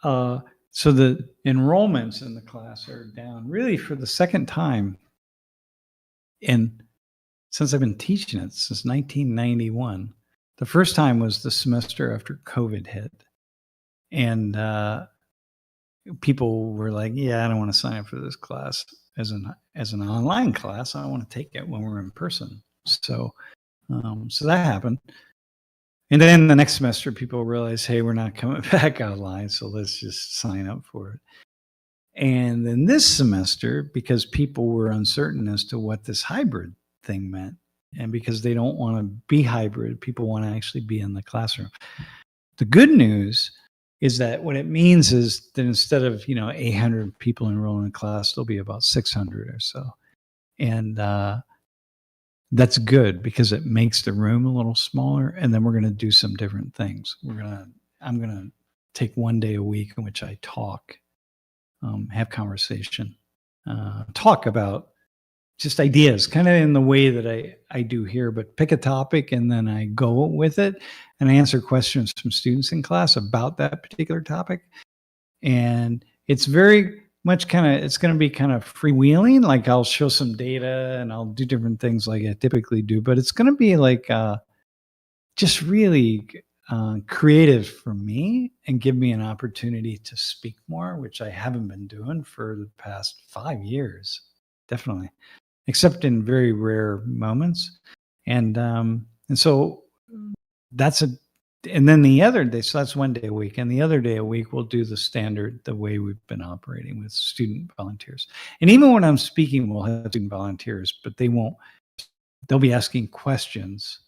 the enrollments in the class are down really for the second time since I've been teaching it since 1991. The first time was the semester after COVID hit. And people were like, yeah, I don't want to sign up for this class as an online class. I want to take it when we're in person. So that happened. And then the next semester, people realized, hey, we're not coming back online, so let's just sign up for it. And then this semester, because people were uncertain as to what this hybrid thing meant, and because they don't want to be hybrid, people want to actually be in the classroom. The good news is that what it means is that instead of 800 people enrolling in class, there'll be about 600 or so, and that's good because it makes the room a little smaller. And then we're going to do some different things. I'm going to take one day a week in which I talk, have conversation, talk about just ideas, kind of in the way that I do here, but pick a topic and then I go with it and I answer questions from students in class about that particular topic. And it's very much it's going to be kind of freewheeling. Like I'll show some data and I'll do different things like I typically do, but it's going to be like just really creative for me and give me an opportunity to speak more, which I haven't been doing for the past 5 years, definitely, except in very rare moments. And so and then the other day, so that's one day a week. And the other day a week, we'll do the way we've been operating with student volunteers. And even when I'm speaking, we'll have student volunteers, but they'll be asking questions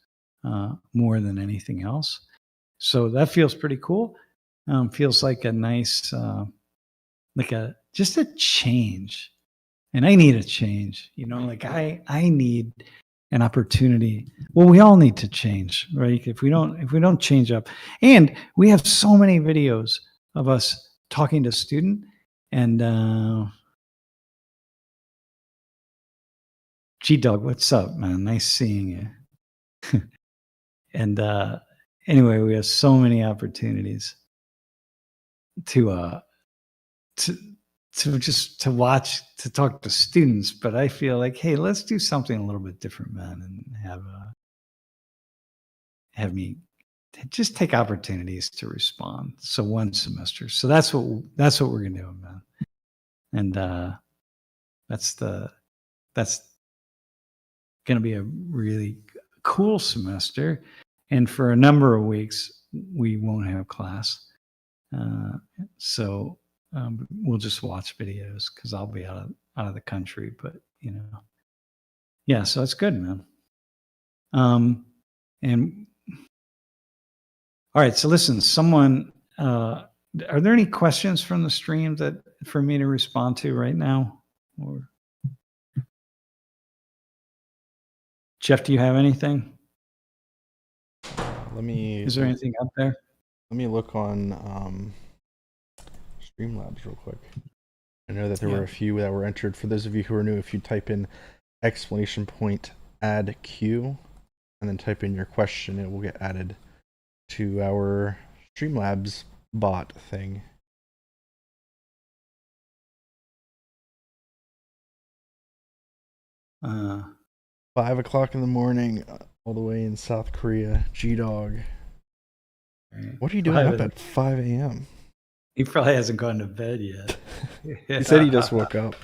more than anything else. So that feels pretty cool. Feels like a nice, just a change. And I need a change, like I need an opportunity. Well, we all need to change, right? If we don't change up, and we have so many videos of us talking to student and G-Dog, what's up, man? Nice seeing you. And anyway, we have so many opportunities to just to watch, to talk to students, but I feel like, hey, let's do something a little bit different, man, and have me just take opportunities to respond. So one semester. So that's what we're gonna do, man. And that's gonna be a really cool semester. And for a number of weeks, we won't have class. So we'll just watch videos because I'll be out of the country. But yeah. So it's good, man. And all right. So listen, someone. Are there any questions from the stream that for me to respond to right now? Or Jeff, do you have anything? Is there anything up there? Let me look on Streamlabs real quick. I know that there were a few that were entered. For those of you who are new, if you type in exclamation point add queue and then type in your question, it will get added to our Streamlabs bot thing. Uh, 5 o'clock in the morning, all the way in South Korea. G-Dog. What are you doing up at 5 a.m.? He probably hasn't gone to bed yet. He said he just woke up.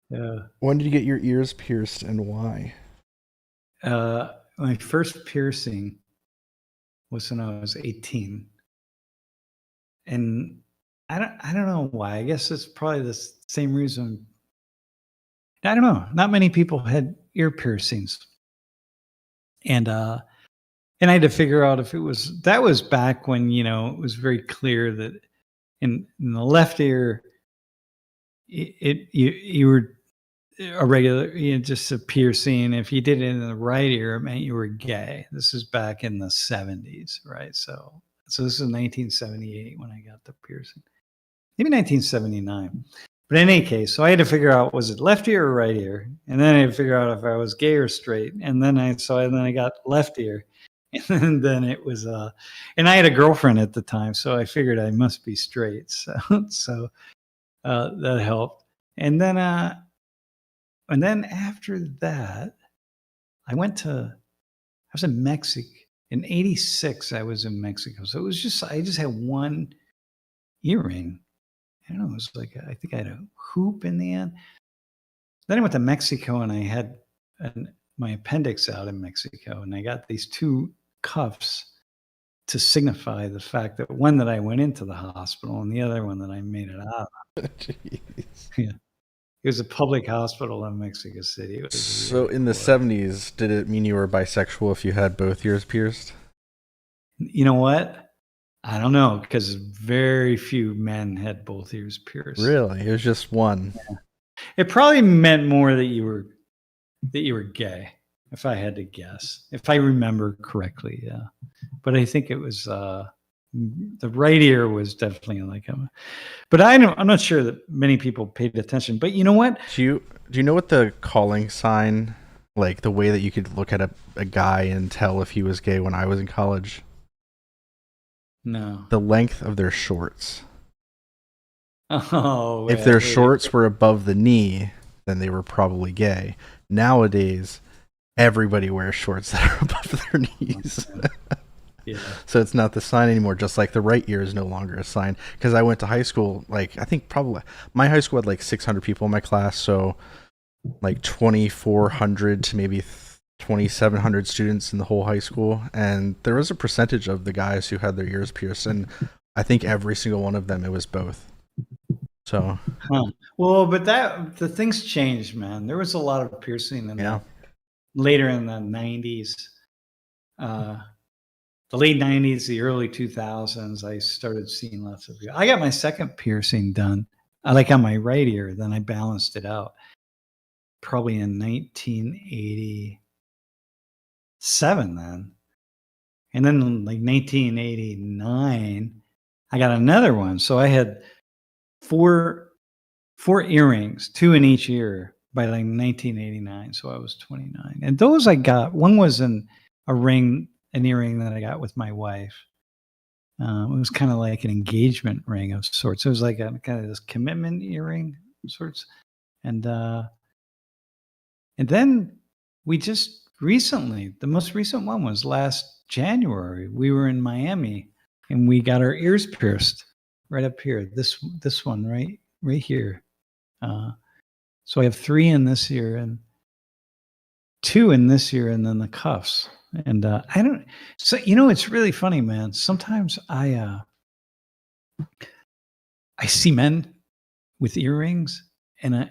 Yeah. When did you get your ears pierced and why? My first piercing was when I was 18. And I don't know why. I guess it's probably the same reason. I don't know. Not many people had ear piercings. And I had to figure out if that was back when, it was very clear that in the left ear, you were a regular, just a piercing. If you did it in the right ear, it meant you were gay. This is back in the 70s, right? So this is 1978 when I got the piercing. Maybe 1979. But in any case, so I had to figure out, was it left ear or right ear? And then I had to figure out if I was gay or straight. And then I got left ear. And then it was, and I had a girlfriend at the time, so I figured I must be straight. So that helped. And then after that, I was in Mexico. In 86, I was in Mexico. So I just had one earring. I don't know, it was like, I think I had a hoop in the end. Then I went to Mexico and I had my appendix out in Mexico. And I got these two cuffs to signify the fact that one that I went into the hospital and the other one that I made it out of. Yeah. It was a public hospital in Mexico City. So in the 70s, did it mean you were bisexual if you had both ears pierced? You know what? I don't know, because very few men had both ears pierced. Really? It was just one. Yeah. It probably meant more that you were gay, if I had to guess. If I remember correctly, yeah. But I think it was the right ear was definitely like but I'm not sure that many people paid attention. But you know what? Do you know what the calling sign, like the way that you could look at a guy and tell if he was gay when I was in college? No. The length of their shorts. Oh. If their shorts were above the knee, then they were probably gay. Nowadays, everybody wears shorts that are above their knees. Yeah. So it's not the sign anymore, just like the right ear is no longer a sign. Because I went to high school, like, I think probably my high school had like 600 people in my class, so like 2,400 to maybe 2,700 students in the whole high school. And there was a percentage of the guys who had their ears pierced, and I think every single one of them, it was both. So. Well, but the things changed, man. There was a lot of piercing later in the 90s. The late 90s, the early 2000s, I started seeing lots of people. I got my second piercing done, like on my right ear. Then I balanced it out probably in 1987 then. And then like 1989, I got another one. So I had four earrings, two in each ear. by like 1989. So I was 29. And those I got, one was an earring that I got with my wife. It was kind of like an engagement ring of sorts. It was like a kind of this commitment earring of sorts. And then we just recently, the most recent one was last January. We were in Miami and we got our ears pierced right up here. This one right here. So I have 3 in this ear and 2 in this ear, and then the cuffs. And I don't. So it's really funny, man. Sometimes I see men with earrings, and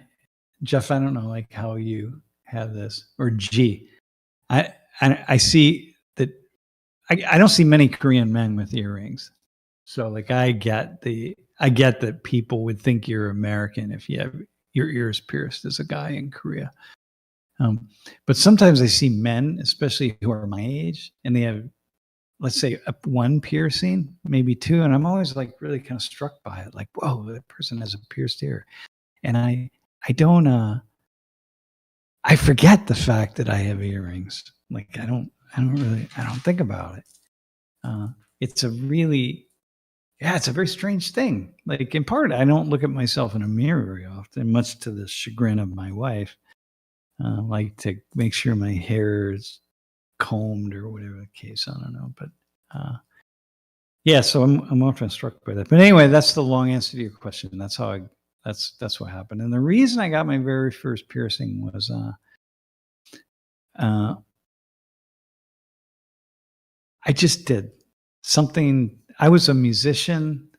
Jeff, I don't know like how you have this, or G. I see that I don't see many Korean men with earrings. So like I get that people would think you're American if you have your ears pierced as a guy in Korea. But sometimes I see men, especially who are my age, and they have, let's say, 1 piercing, maybe 2, and I'm always like really kind of struck by it, like, whoa, that person has a pierced ear, and I don't I forget the fact that I have earrings. Like I don't think about it. It's a very strange thing. Like in part, I don't look at myself in a mirror very often, much to the chagrin of my wife. Like to make sure my hair is combed or whatever the case. I don't know, but yeah. So I'm often struck by that. But anyway, that's the long answer to your question. That's how that's what happened. And the reason I got my very first piercing was I just did something. I was a musician.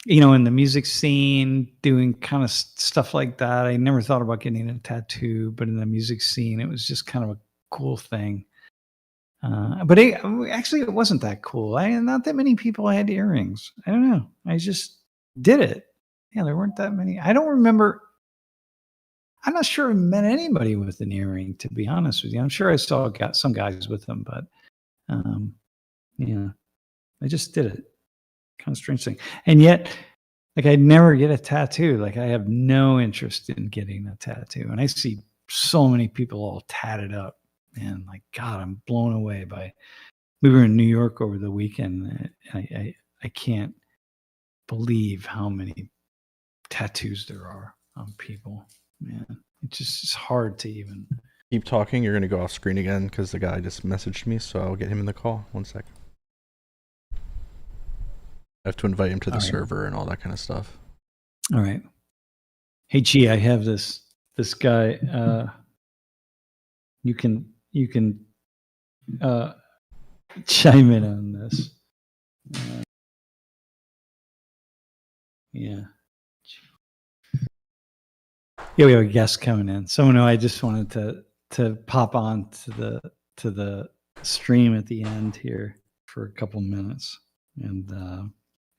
In the music scene, doing kind of stuff like that. I never thought about getting a tattoo, but in the music scene, it was just kind of a cool thing. But it wasn't that cool. Not that many people had earrings. I don't know. I just did it. Yeah, there weren't that many. I don't remember. I'm not sure I met anybody with an earring, to be honest with you. I'm sure I got some guys with them, but yeah, I just did it. Kind of strange thing. And yet, like I'd never get a tattoo. Like I have no interest in getting a tattoo. And I see so many people all tatted up. And like, God, I'm blown away by. We were in New York over the weekend. I can't believe how many tattoos there are on people. Man, it's hard to even. Keep talking. You're going to go off screen again because the guy just messaged me, so I'll get him in the call. 1 second. I have to invite him to the server and all that kind of stuff. All right. Hey, G, I have this guy. You can chime in on this. Yeah. Yeah, we have a guest coming in. So no, I just wanted to pop on to the stream at the end here for a couple minutes and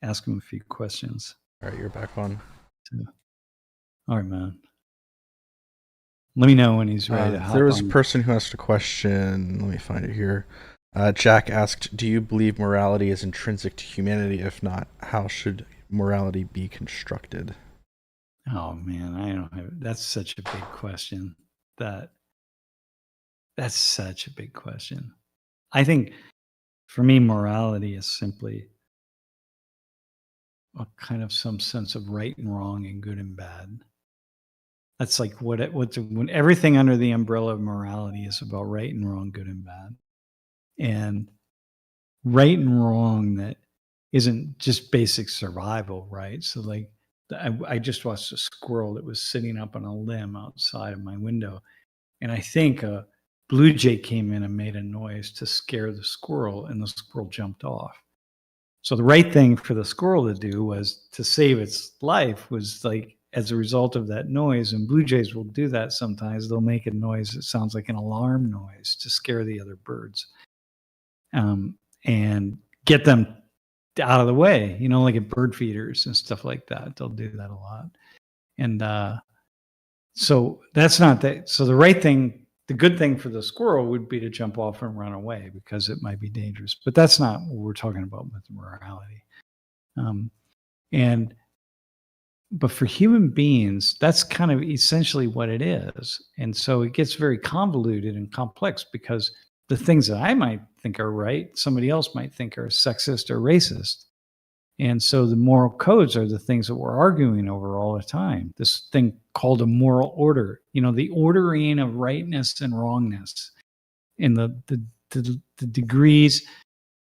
ask him a few questions. All right, you're back on. All right, man. Let me know when he's ready to hop on. There was a person who asked a question. Let me find it here. Jack asked, do you believe morality is intrinsic to humanity? If not, how should morality be constructed? Oh man, I don't have. That's such a big question. That's such a big question. I think for me, morality is simply a kind of some sense of right and wrong and good and bad. That's like when everything under the umbrella of morality is about right and wrong, good and bad, and right and wrong that isn't just basic survival, right? So like. I just watched a squirrel that was sitting up on a limb outside of my window. And I think a blue jay came in and made a noise to scare the squirrel, and the squirrel jumped off. So the right thing for the squirrel to do was to save its life was like as a result of that noise. And blue jays will do that sometimes. They'll make a noise that sounds like an alarm noise to scare the other birds and get them out of the way, like at bird feeders and stuff like that. They'll do that a lot. And so that's not that. So the right thing, the good thing for the squirrel would be to jump off and run away because it might be dangerous. But that's not what we're talking about with morality. And but for human beings, that's kind of essentially what it is. And so it gets very convoluted and complex because the things that I might think are right, somebody else might think are sexist or racist. And so the moral codes are the things that we're arguing over all the time. This thing called a moral order, the ordering of rightness and wrongness, and the degrees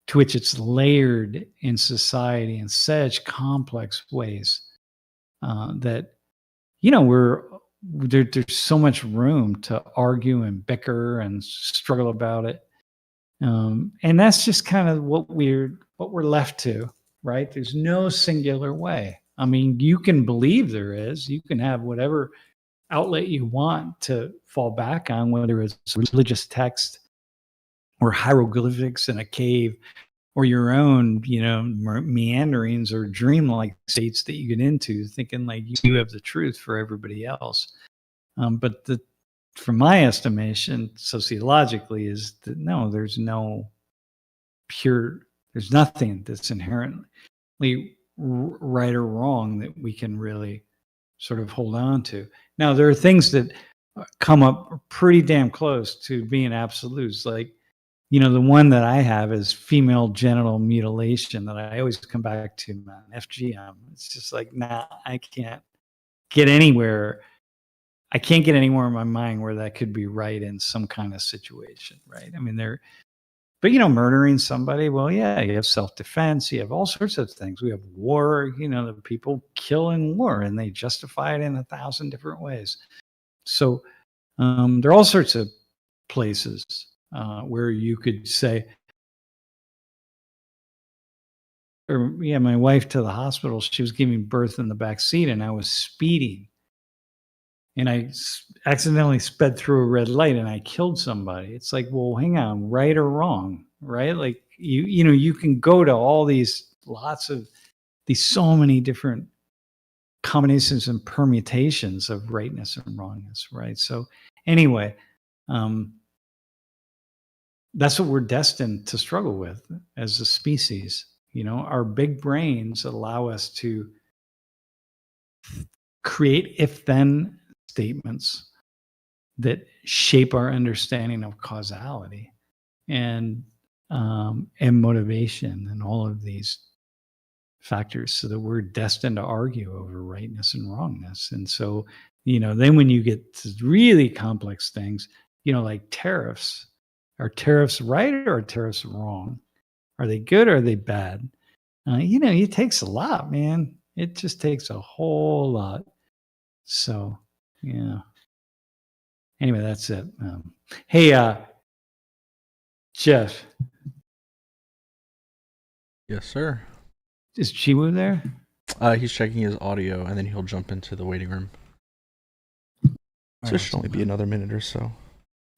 to which it's layered in society in such complex ways that there's so much room to argue and bicker and struggle about it, and that's just kind of what we're left to, right? There's no singular way. I mean, you can believe there is. You can have whatever outlet you want to fall back on, whether it's religious text or hieroglyphics in a cave, or your own, meanderings or dreamlike states that you get into, thinking like you have the truth for everybody else. But from my estimation, sociologically, is that no, there's nothing that's inherently right or wrong that we can really sort of hold on to. Now, there are things that come up pretty damn close to being absolutes, like, the one that I have is female genital mutilation that I always come back to, man, FGM. It's just like, nah, I can't get anywhere. I can't get anywhere in my mind where that could be right in some kind of situation, right? I mean, but murdering somebody, well, yeah, you have self-defense, you have all sorts of things. We have war, the people kill in war and they justify it in 1,000 different ways. So there are all sorts of places where you could say, my wife to the hospital, she was giving birth in the back seat and I was speeding. And I accidentally sped through a red light and I killed somebody. It's like, well, hang on, right or wrong, right? Like you can go to all these so many different combinations and permutations of rightness and wrongness, right? So anyway, that's what we're destined to struggle with as a species. Our big brains allow us to create if-then statements that shape our understanding of causality and motivation and all of these factors, so that we're destined to argue over rightness and wrongness. And so, then when you get to really complex things, like tariffs, are tariffs right or are tariffs wrong? Are they good or are they bad? It takes a lot, man. It just takes a whole lot. So, yeah. Anyway, that's it. Hey, Jeff. Yes, sir. Is Chiwu there? He's checking his audio, and then he'll jump into the waiting room. So it should only be another minute or so.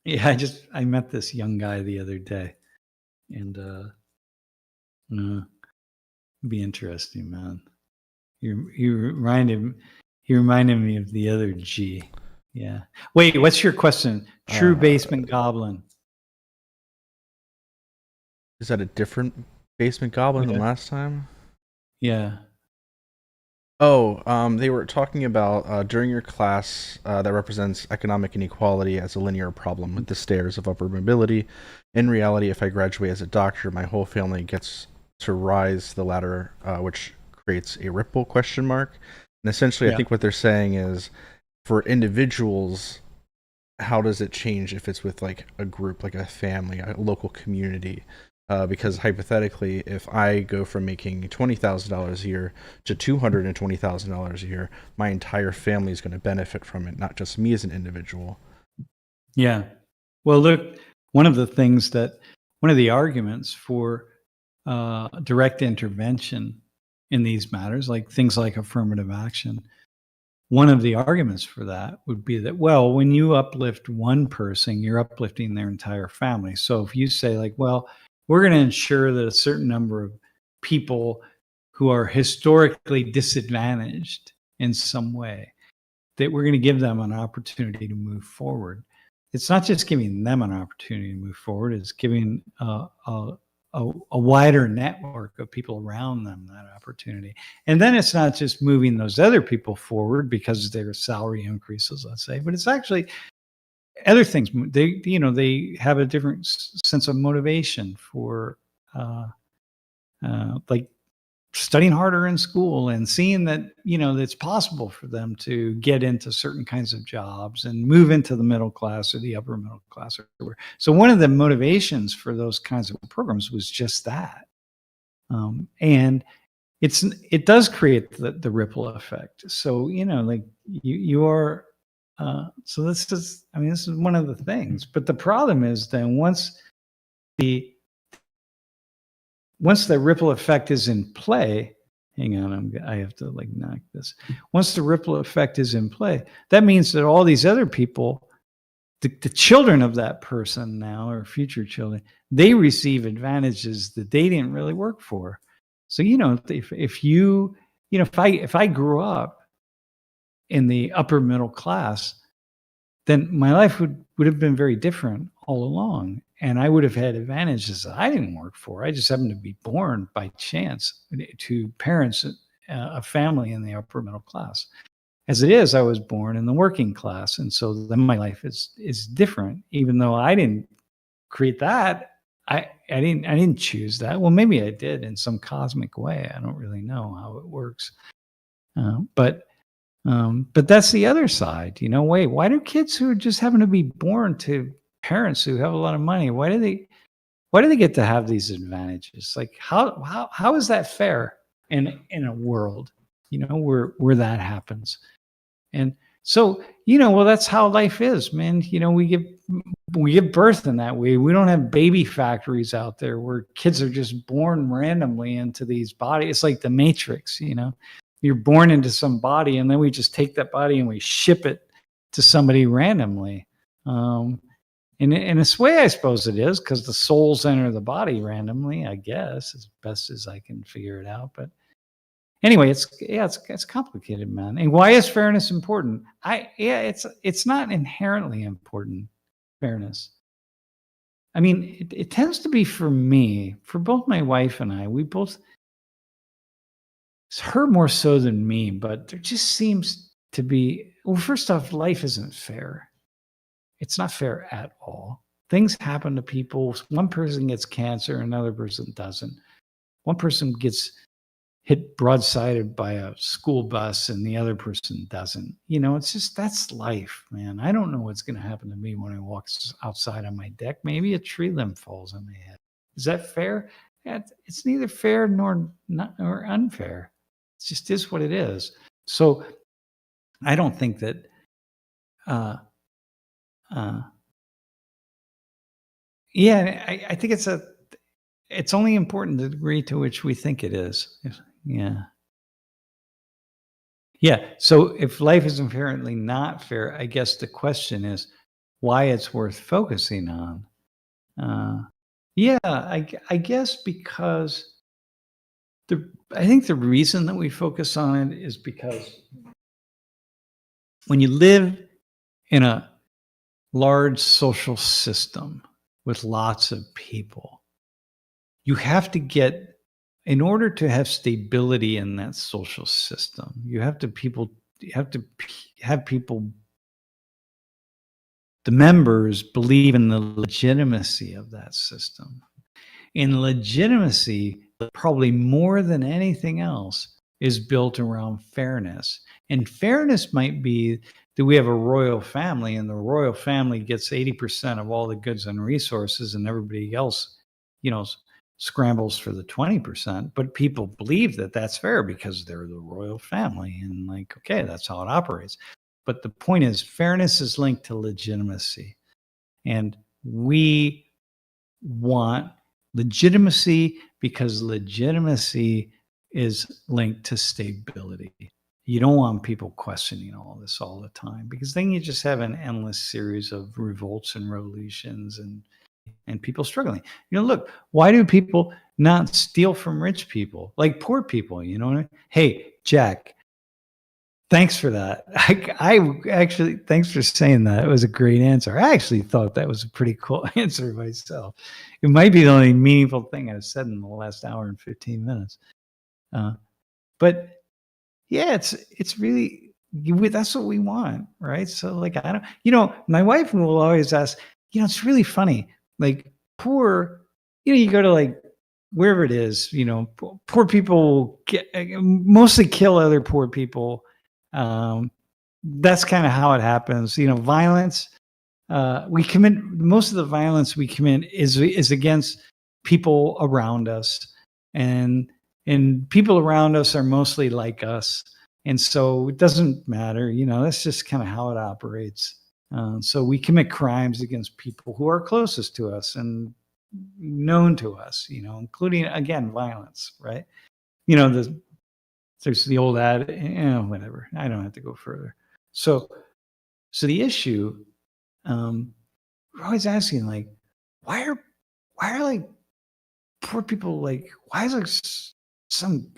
Yeah, I met this young guy the other day, and be interesting, man. He reminded me of the other G. Yeah. Wait, what's your question? True basement goblin. Is that a different basement goblin than last time? Yeah. Oh, they were talking about during your class that represents economic inequality as a linear problem with the stairs of upward mobility. In reality, if I graduate as a doctor, my whole family gets to rise the ladder, which creates a ripple question mark. And essentially, I think what they're saying is, for individuals, how does it change if it's with like a group, like a family, a local community? Because hypothetically, if I go from making $20,000 a year to $220,000 a year, my entire family is going to benefit from it, not just me as an individual. Yeah. Well, look, one of the arguments for direct intervention in these matters, like things like affirmative action, one of the arguments for that would be that, well, when you uplift one person, you're uplifting their entire family. So if you say like, well, we're going to ensure that a certain number of people who are historically disadvantaged in some way, that we're going to give them an opportunity to move forward. It's not just giving them an opportunity to move forward, it's giving a a wider network of people around them that opportunity. And then it's not just moving those other people forward because their salary increases, let's say, but it's actually other things. They have a different sense of motivation for like studying harder in school and seeing that that it's possible for them to get into certain kinds of jobs and move into the middle class or the upper middle class or whatever. So one of the motivations for those kinds of programs was just that, and it does create the ripple effect. So like you are. So this is one of the things. But the problem is then once the ripple effect is in play, hang on, I have to knock this. Once the ripple effect is in play, that means that all these other people, the children of that person now or future children, they receive advantages that they didn't really work for. So if I grew up in the upper middle class, then my life would have been very different all along. And I would have had advantages that I didn't work for. I just happened to be born by chance to parents, a family in the upper middle class. As it is, I was born in the working class. And so then my life is different, even though I didn't create that. I didn't choose that. Well, maybe I did in some cosmic way. I don't really know how it works. But that's the other side. Wait, why do kids who just happen to be born to parents who have a lot of money, why do they get to have these advantages? Like how is that fair in a world where that happens? And so well, that's how life is, man. We give birth in that way. We don't have baby factories out there where kids are just born randomly into these bodies. It's like the Matrix. You're born into some body, and then we just take that body and we ship it to somebody randomly. And in a way, I suppose it is, because the souls enter the body randomly, I guess, as best as I can figure it out. But anyway, it's complicated, man. And why is fairness important? It's not inherently important, fairness. I mean, it tends to be for me, for both my wife and I, it's her more so than me, but there just seems to be, well, first off, life isn't fair. It's not fair at all. Things happen to people. One person gets cancer, another person doesn't. One person gets hit broadsided by a school bus and the other person doesn't. It's just, that's life, man. I don't know what's going to happen to me when I walk outside on my deck. Maybe a tree limb falls on my head. Is that fair? It's neither fair nor unfair. It just is what it is. So I don't think that I think it's only important to the degree to which we think it is. Yeah. So if life is inherently not fair, I guess the question is why it's worth focusing on. I guess because I think the reason that we focus on it is because when you live in a large social system with lots of people, you have to in order to have stability in that social system, you have to have people, the members, believe in the legitimacy of that system. And legitimacy, probably more than anything else, is built around fairness. And fairness might be that we have a royal family, and the royal family gets 80% of all the goods and resources, and everybody else, scrambles for the 20%. But people believe that that's fair because they're the royal family, and okay, that's how it operates. But the point is, fairness is linked to legitimacy, and we want legitimacy because legitimacy is linked to stability. You don't want people questioning all this all the time, because then you just have an endless series of revolts and revolutions and people struggling. Look, why do people not steal from rich people, like poor people? Hey, Jack, Thanks for that. I actually, thanks for saying that. It was a great answer. I actually thought that was a pretty cool answer myself. It might be the only meaningful thing I've said in the last hour and 15 minutes. But yeah, it's really, that's what we want, right? So like, I don't, my wife will always ask, it's really funny, like poor, you go to like wherever it is, poor people mostly kill other poor people. That's kind of how it happens. Violence. We commit most of the violence we commit is against people around us, and people around us are mostly like us, and so it doesn't matter. That's just kind of how it operates. So we commit crimes against people who are closest to us and known to us, including, again, violence, right? There's the old ad, whatever. I don't have to go further. So the issue, we're always asking, like, why are like poor people, like, why is like some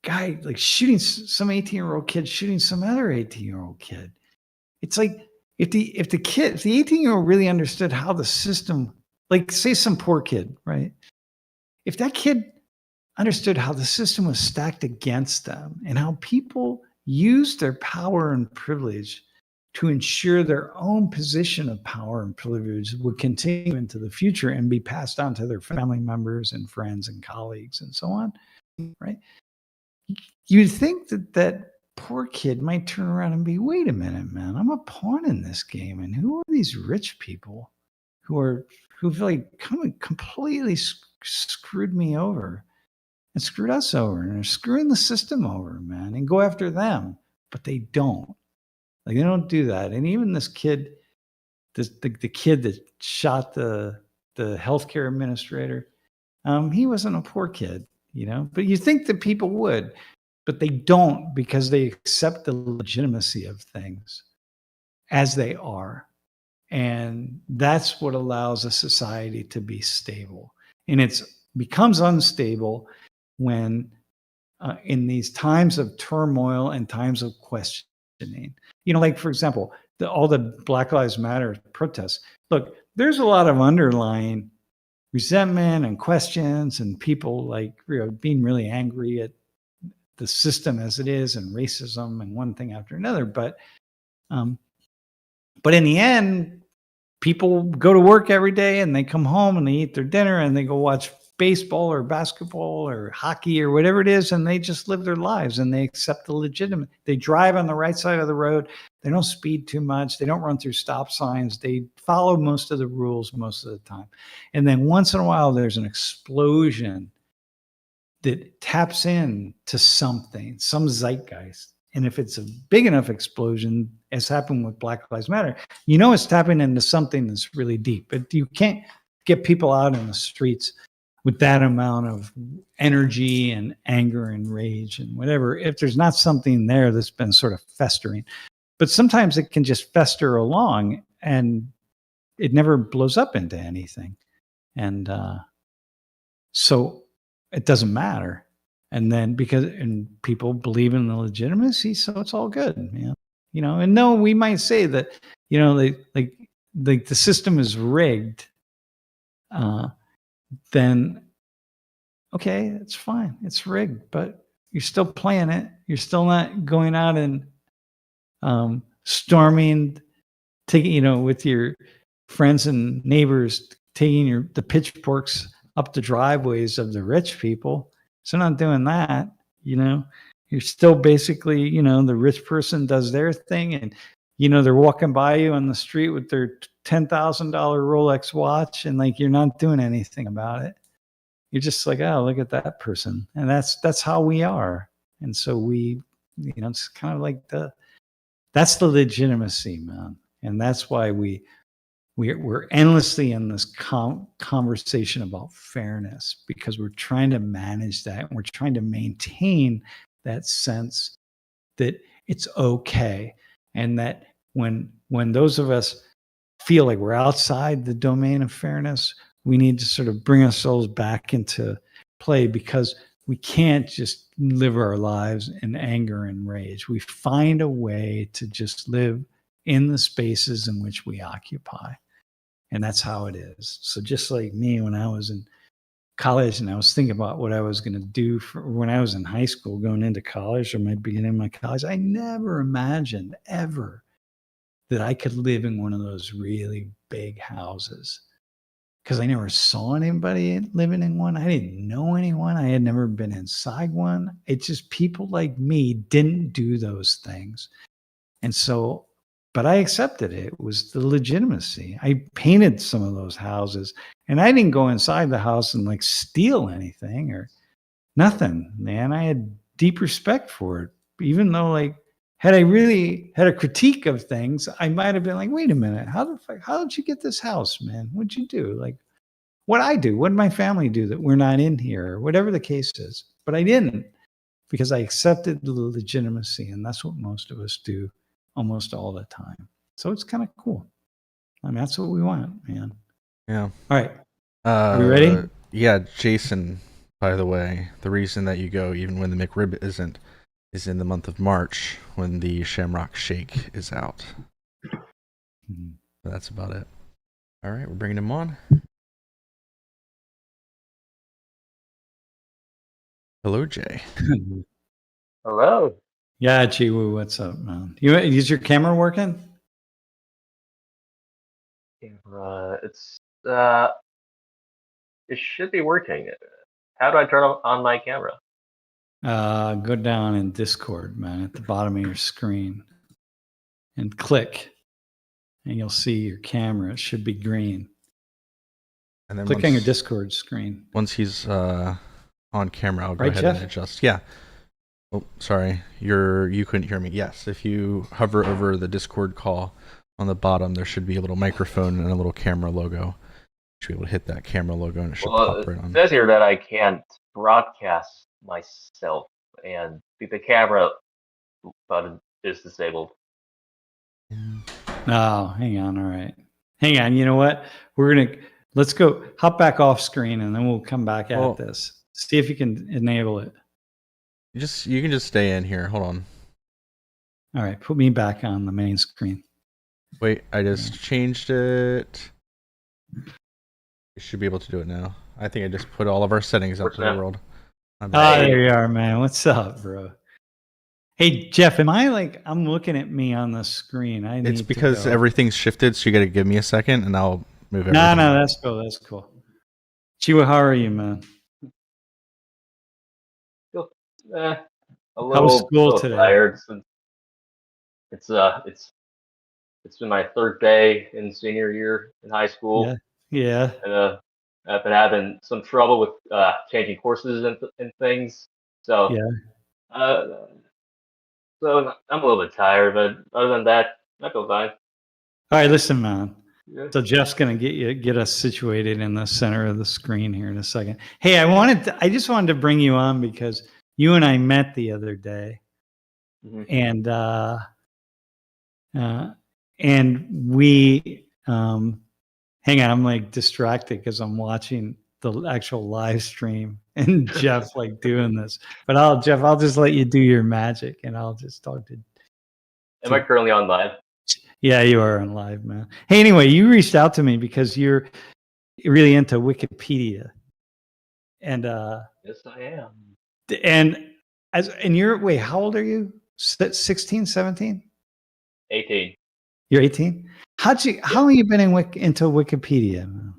guy like shooting some 18-year-old kid shooting some other 18-year-old kid? It's like, if the 18-year-old really understood how the system, like, say some poor kid, right? If that kid understood how the system was stacked against them and how people used their power and privilege to ensure their own position of power and privilege would continue into the future and be passed on to their family members and friends and colleagues and so on, right? You'd think that poor kid might turn around and be, wait a minute, man, I'm a pawn in this game. And who are these rich people who've like completely screwed me over and screwed us over and are screwing the system over, man, and go after them? But they don't. Like, they don't do that. And even this kid, the kid that shot the healthcare administrator, he wasn't a poor kid, but you think that people would, but they don't, because they accept the legitimacy of things as they are. And that's what allows a society to be stable. And it becomes unstable when in these times of turmoil and times of questioning. Like, for example, all the Black Lives Matter protests. Look, there's a lot of underlying resentment and questions and people, like, being really angry at the system as it is, and racism and one thing after another. But in the end, people go to work every day and they come home and they eat their dinner and they go watch baseball or basketball or hockey or whatever it is, and they just live their lives and they accept the legitimate. They drive on the right side of the road. They don't speed too much. They don't run through stop signs. They follow most of the rules most of the time. And then once in a while, there's an explosion that taps in to something, some zeitgeist. And if it's a big enough explosion, as happened with Black Lives Matter, it's tapping into something that's really deep. But you can't get people out in the streets with that amount of energy and anger and rage and whatever, if there's not something there that's been sort of festering. But sometimes it can just fester along and it never blows up into anything. And so it doesn't matter. And then and people believe in the legitimacy, so it's all good, man. And no, we might say that, like the system is rigged. Then okay, it's fine. It's rigged, but you're still playing it. You're still not going out and storming, taking, with your friends and neighbors, taking the pitchforks up the driveways of the rich people. So not doing that, you're still basically, the rich person does their thing, and they're walking by you on the street with their $10,000 Rolex watch, and like, you're not doing anything about it. You're just like, oh, look at that person. And that's how we are. And so we, it's kind of like that's the legitimacy, man. And that's why we're endlessly in this conversation about fairness, because we're trying to manage that. And we're trying to maintain that sense that it's okay. And that when those of us feel like we're outside the domain of fairness, we need to sort of bring ourselves back into play, because we can't just live our lives in anger and rage. We find a way to just live in the spaces in which we occupy. And that's how it is. So just like me, when I was in college and I was thinking about what I was going to do for when I was in high school, going into college or my beginning of my college, I never imagined ever that I could live in one of those really big houses, because I never saw anybody living in one. I didn't know anyone. I had never been inside one. It's just people like me didn't do those things. And so, but I accepted it. It was the legitimacy. I painted some of those houses, and I didn't go inside the house and like steal anything or nothing, man. I had deep respect for it, even though like, had I really had a critique of things, I might have been like, wait a minute, how did you get this house, man? What'd you do? Like, what I do, what did my family do that we're not in here, or whatever the case is. But I didn't, because I accepted the legitimacy, and that's what most of us do almost all the time. So it's kind of cool. I mean, that's what we want, man. Yeah. All right. Are we ready? Yeah, Jason, by the way, the reason that you go even when the McRib isn't is in the month of March when the Shamrock Shake is out. Mhm. But that's about it. All right, we're bringing him on. Hello, Jay. Hello. Yeah, Chiwu, what's up, man? Is your camera working? Camera. It should be working. How do I turn on my camera? Go down in Discord, man, at the bottom of your screen, and click, and you'll see your camera. It should be green. And then Click on your Discord screen. Once he's on camera, I'll go Right, ahead Jeff? and adjust. Yeah. Oh, sorry. You couldn't hear me. Yes. If you hover over the Discord call on the bottom, there should be a little microphone and a little camera logo. You should be able to hit that camera logo and it should pop right on. It says here that I can't broadcast myself, and the camera button is disabled. Oh, hang on. All right. Hang on. You know what? Let's go hop back off screen, and then we'll come back at this. See if you can enable it. You can just stay in here. Hold on. All right. Put me back on the main screen. Wait, I just changed it. You should be able to do it now. I think I just put all of our settings up to the world. There you are, man. What's up, bro? Hey, Jeff, I'm looking at me on the screen. It's because everything's shifted, so you got to give me a second, and I'll move everything. No, that's cool. That's cool. Chiwa, how are you, man? A little today? Tired. It's been my third day in senior year in high school. Yeah. And I've been having some trouble with changing courses and things. So yeah. So I'm a little bit tired, but other than that, I feel fine. All right, listen, man. Yeah. So Jeff's gonna get us situated in the center of the screen here in a second. Hey, I just wanted to bring you on because you and I met the other day, and we hang on. I'm like distracted because I'm watching the actual live stream and Jeff like doing this. But Jeff, I'll just let you do your magic, and I'll just talk to. Am I currently on live? Yeah, you are on live, man. Hey, anyway, you reached out to me because you're really into Wikipedia, and yes, I am. And you're how old are you? 16, 17? 18. You're 18. How long have you been into Wikipedia?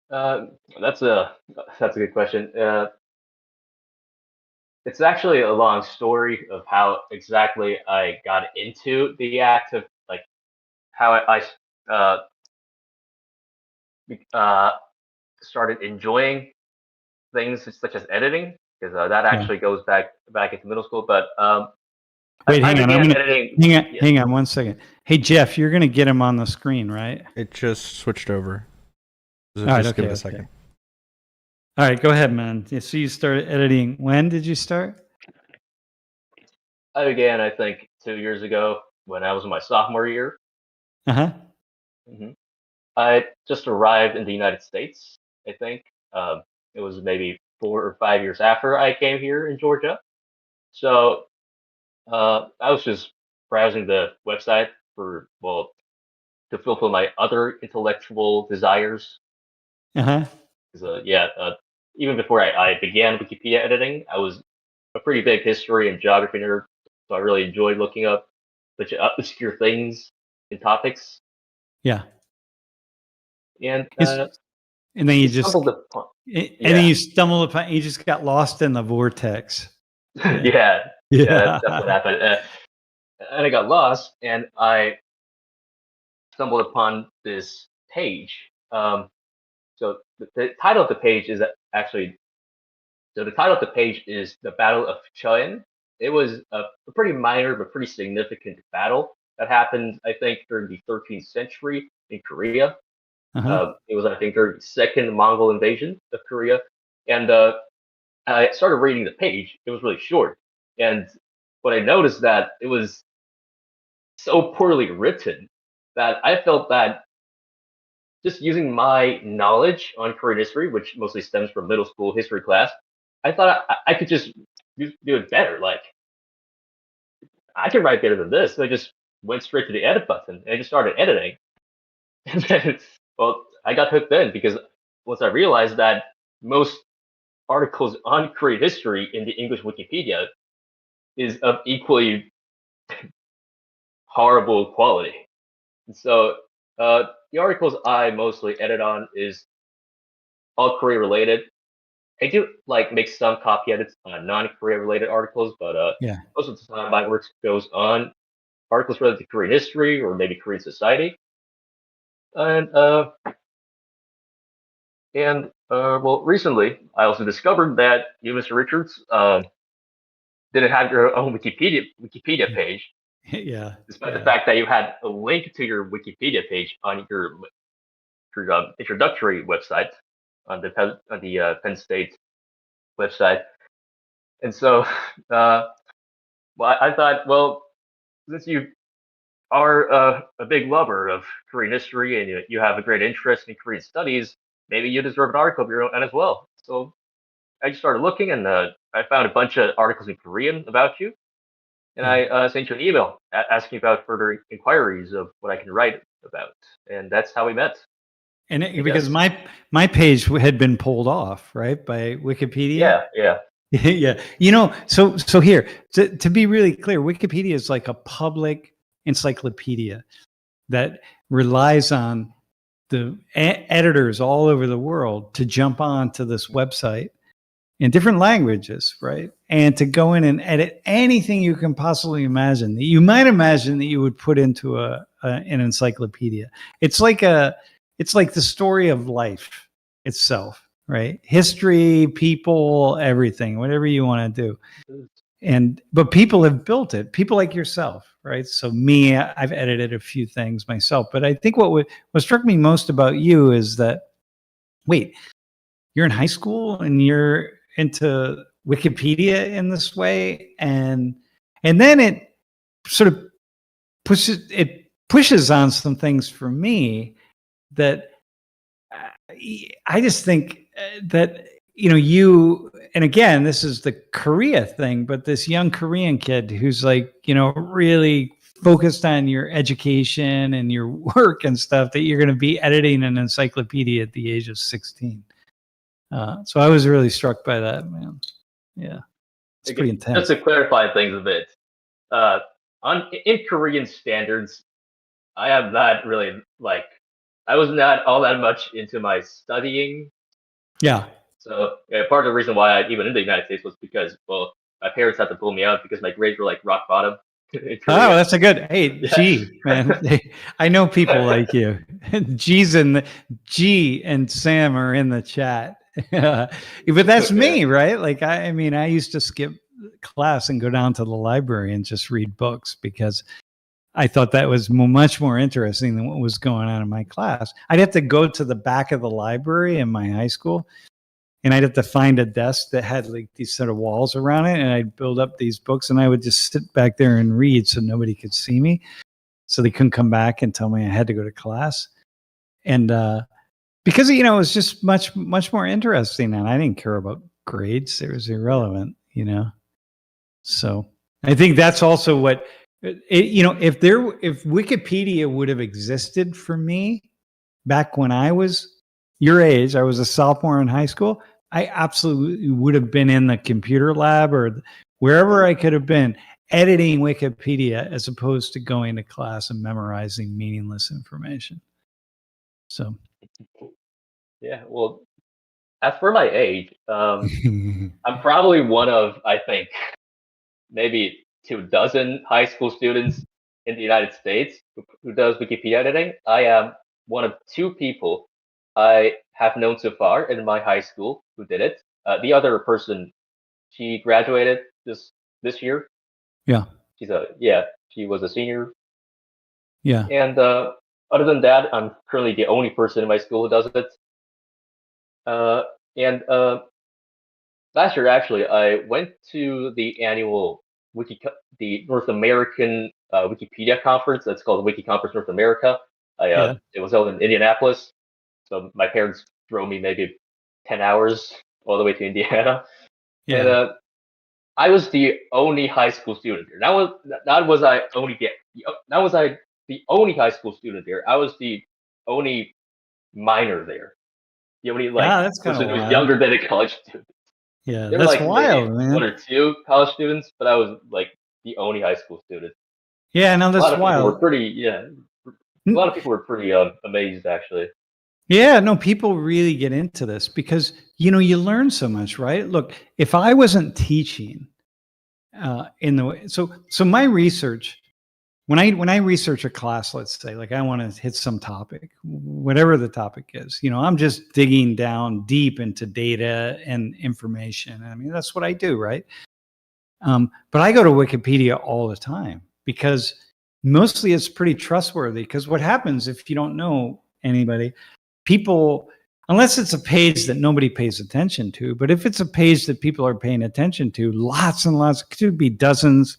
That's a good question. It's actually a long story of how exactly I got into the act of like how I started enjoying things such as editing, because that actually goes back into middle school. But wait, hang on. Hang on 1 second. Hey, Jeff, you're gonna get him on the screen, right? It just switched over. All right, give it a second. All right, go ahead, man. So you started editing. When did you start? I began, I think, 2 years ago when I was in my sophomore year. I just arrived in the United States, I think. It was maybe 4 or 5 years after I came here in Georgia. So I was just browsing the website for, well, to fulfill my other intellectual desires. Uh-huh. Even before I began Wikipedia editing, I was a pretty big history and geography nerd, so I really enjoyed looking up such obscure things and topics. Yeah. And and then I you just stumbled upon, and then yeah, you stumble upon, you just got lost in the vortex. yeah, Yeah. that's what happened. And I got lost, and I stumbled upon this page. So the title of the page is actually So the title of the page is The Battle of Choen. It was a pretty minor but pretty significant battle that happened, I think, during the 13th century in Korea. Uh-huh. It was, I think, during the second Mongol invasion of Korea. And I started reading the page. It was really short. And what I noticed that it was so poorly written that I felt that just using my knowledge on Korean history, which mostly stems from middle school history class, I thought I could just do it better. Like, I can write better than this. So I just went straight to the edit button and I just started editing. And then, well, I got hooked in because once I realized that most articles on Korean history in the English Wikipedia is of equally horrible quality. And so the articles I mostly edit on is all Korea related. I do like make some copy edits on non-Korea related articles, but Yeah. most of the time my work goes on articles related to Korean history or maybe Korean society. Well, recently I also discovered that you, Mr. Richards, didn't have your own Wikipedia page, Yeah. despite the fact that you had a link to your Wikipedia page on your introductory website on the Penn State website. And so, well, I thought, well, since you are a big lover of Korean history and you have a great interest in Korean studies, maybe you deserve an article of your own as well. So I just started looking, and I found a bunch of articles in Korean about you, and Yeah. I sent you an email asking about further inquiries of what I can write about, and that's how we met. And I because guess. my page had been pulled off, right, by Wikipedia. Yeah. Yeah. So here, to be really clear, Wikipedia is like a public encyclopedia that relies on the editors all over the world to jump on to this website in different languages, right? And to go in and edit anything you can possibly imagine that you might imagine that you would put into an encyclopedia. It's like the story of life itself, right? History, people, everything, whatever you want to do. But people have built it, people like yourself, right? So me, I've edited a few things myself, but I think what struck me most about you is that, wait, you're in high school and you're into Wikipedia in this way, and then it sort of pushes on some things for me that I just think that, you, and again, this is the Korea thing, but this young Korean kid who's like, really focused on your education and your work and stuff, that you're going to be editing an encyclopedia at the age of 16. So I was really struck by that, man. Yeah. It's pretty intense. Just to clarify things a bit, in Korean standards, I am not really I was not all that much into my studying. Yeah. So part of the reason why I even in the United States was because, well, my parents had to pull me out because my grades were like rock bottom. Oh, that's a good. Hey, G, man. I know people like you. G and Sam are in the chat. But that's me, right? Like, I mean, I used to skip class and go down to the library and just read books because I thought that was much more interesting than what was going on in my class. I'd have to go to the back of the library in my high school, and I'd have to find a desk that had like these sort of walls around it, and I'd build up these books, and I would just sit back there and read so nobody could see me, so they couldn't come back and tell me I had to go to class. And because it was just much more interesting, and I didn't care about grades. It was irrelevant, you know. So I think that's also what you know. If Wikipedia would have existed for me back when I was your age, I was a sophomore in high school. I absolutely would have been in the computer lab or wherever I could have been editing Wikipedia as opposed to going to class and memorizing meaningless information. So, Yeah, well, as for my age, I'm probably one of, I think, maybe 24 high school students in the United States who does Wikipedia editing. I am one of 2 people I have known so far in my high school who did it. The other person, she graduated this year. yeah, She was a senior. yeah. And other than that, I'm currently the only person in my school who does it. And last year, actually, I went to the annual the North American Wikipedia conference. That's called the Wiki Conference North America. Yeah. It was held in Indianapolis, so my parents drove me maybe 10 hours all the way to Indiana, and Yeah. I was the only high school student there. Not was I only not was I the only high school student there. I was the only minor there. The only Yeah, that's kind of person who was wild. younger than a college student. Yeah, There were that's like maybe wild, man. 1 or 2 college students, but I was like the only high school student. Yeah, no, A that's lot of people were wild. pretty, A lot of people were pretty amazed actually. Yeah, no, people really get into this because you know you learn so much, right? Look, if I wasn't teaching in the way, so my research when I research a class, let's say, like I want to hit some topic, whatever the topic is, you know, I'm just digging down deep into data and information. I mean, that's what I do, right? But I go to Wikipedia all the time because mostly it's pretty trustworthy. Because what happens if you don't know anybody, people, unless it's a page that nobody pays attention to, but if it's a page that people are paying attention to, lots and lots, could be dozens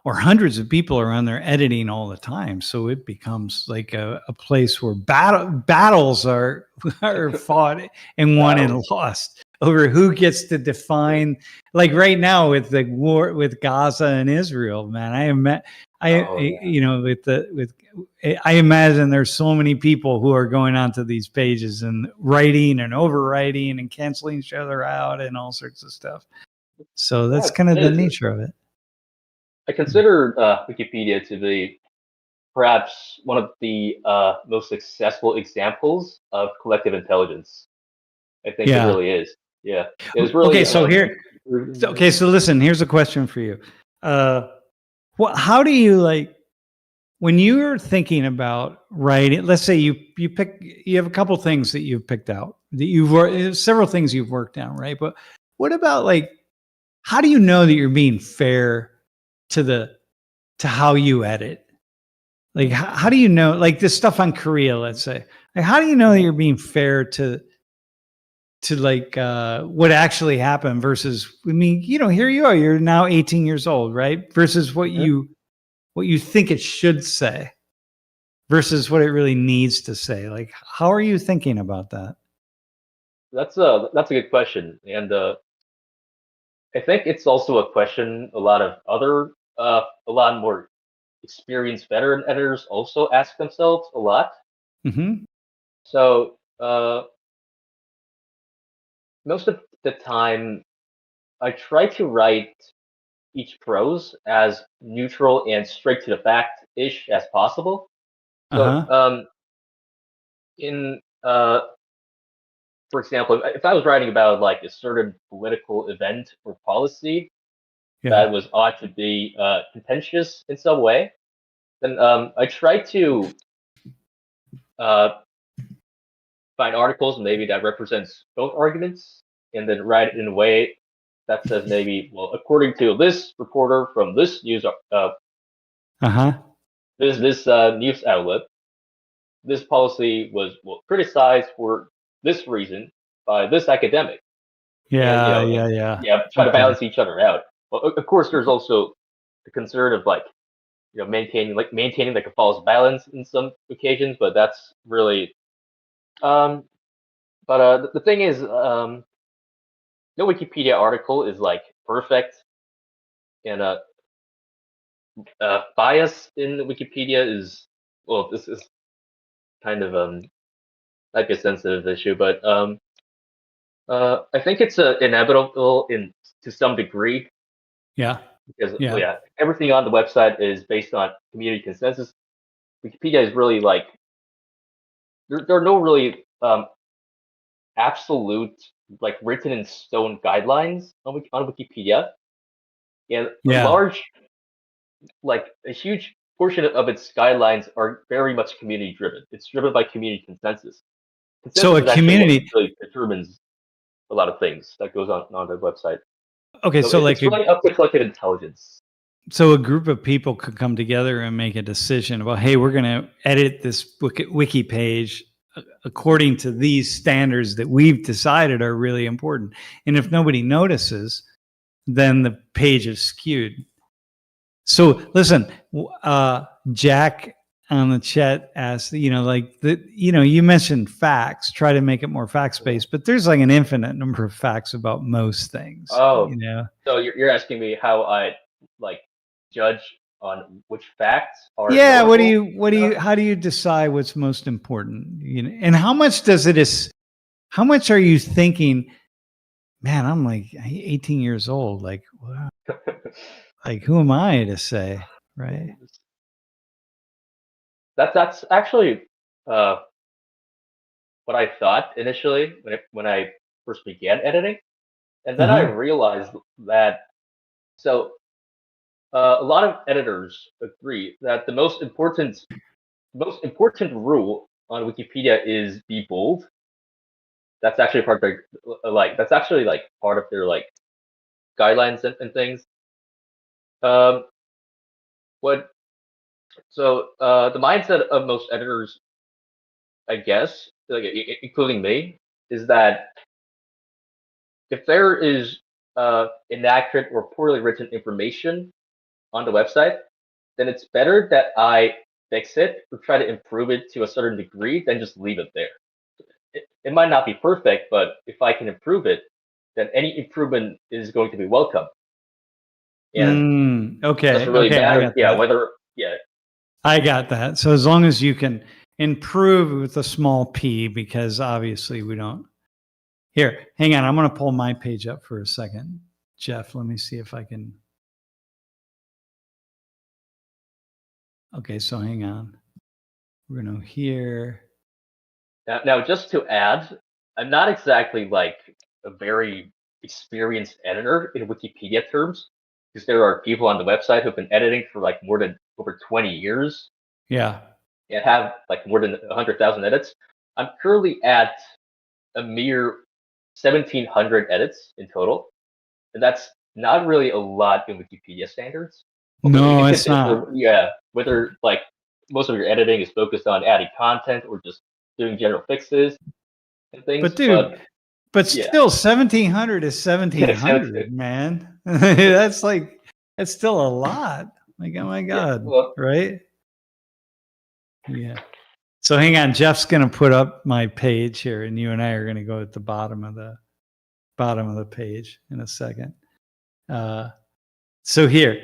or hundreds of people are on there editing all the time. So it becomes like a place where battles are fought and won and lost over who gets to define. Like right now with the war with Gaza and Israel, man, you know, I imagine there's so many people who are going onto these pages and writing and overwriting and canceling each other out and all sorts of stuff. So that's kind of the nature of it. I consider Wikipedia to be perhaps one of the most successful examples of collective intelligence. I think it really is. Yeah, it was really okay. So so listen. Here's a question for you. How do you like when you're thinking about writing? Let's say you have a couple things that you've picked out that several things you've worked on, right? But what about like how do you know that you're being fair to how you edit? Like how do you know like this stuff on Korea, let's say, like how do you know that you're being fair to like what actually happened versus, I mean, you know, here you are, you're now 18 years old, right? Versus what you think it should say versus what it really needs to say. Like, how are you thinking about that? That's a good question. And I think it's also a question a lot of a lot more experienced veteran editors also ask themselves a lot. Mm-hmm. So most of the time, I try to write each prose as neutral and straight to the fact ish as possible. So in for example, if I was writing about like a certain political event or policy that was ought to be contentious in some way, then I try to find articles maybe that represents both arguments, and then write it in a way that says maybe, well, according to this reporter from this news this news outlet, this policy was criticized for this reason by this academic. Try to balance each other out. Well, of course, there's also the concern of like, you know, maintaining like a false balance in some occasions, but that's really the thing is no Wikipedia article is like perfect, and bias in Wikipedia is, well, this is kind of might be a sensitive issue, but I think it's inevitable to some degree, Yeah. because Yeah. everything on the website is based on community consensus. Wikipedia is really like there are no really absolute, like, written in stone guidelines on Wikipedia, and Yeah. a huge portion of its guidelines are very much community driven. It's driven by community consensus. So Consensus a is actually what community. really determines a lot of things that goes on the website. Okay. So So like it's really up to collective intelligence. so a group of people could come together and make a decision about, hey, we're going to edit this wiki page according to these standards that we've decided are really important. And if nobody notices, then the page is skewed. So listen, Jack on the chat asked, you mentioned facts, try to make it more facts based, but there's like an infinite number of facts about most things. Oh, so you're asking me how I like judge on which facts are Yeah. notable? How do you decide what's most important? And how much does it is, how much are you thinking, man, I'm like 18 years old. Like, wow, like who am I to say, right? That's actually uh, what I thought initially when I first began editing, and then I Uh-huh. realized that a lot of editors agree that the most important rule on Wikipedia is be bold. That's actually part of their, that's actually like part of their like guidelines and things. Um, what the mindset of most editors, I guess, like including me, is that if there is inaccurate or poorly written information on the website, then it's better that I fix it or try to improve it to a certain degree than just leave it there. It might not be perfect, but if I can improve it, then any improvement is going to be welcome. And it Okay. doesn't really Okay. I matter, got that. whether, I got that. So as long as you can improve with a small p, because obviously we don't. Here, hang on. I'm going to pull my page up for a second. Jeff, let me see if I can. Okay, so hang on. We're going to here. Now, just to add, I'm not exactly like a very experienced editor in Wikipedia terms, because there are people on the website who've been editing for like more than over 20 years Yeah. and have like more than 100,000 edits. I'm currently at a mere 1,700 edits in total, and that's not really a lot in Wikipedia standards. Although No, it could it's differ, not. whether like most of your editing is focused on adding content or just doing general fixes and But things. dude, but Yeah, still 1,700 is yeah, 1,700, man. That's still a lot. Like, oh my yeah. God. Well, Right? Yeah. So hang on, Jeff's going to put up my page here, and you and I are going to go at the bottom of the page in a second. So here,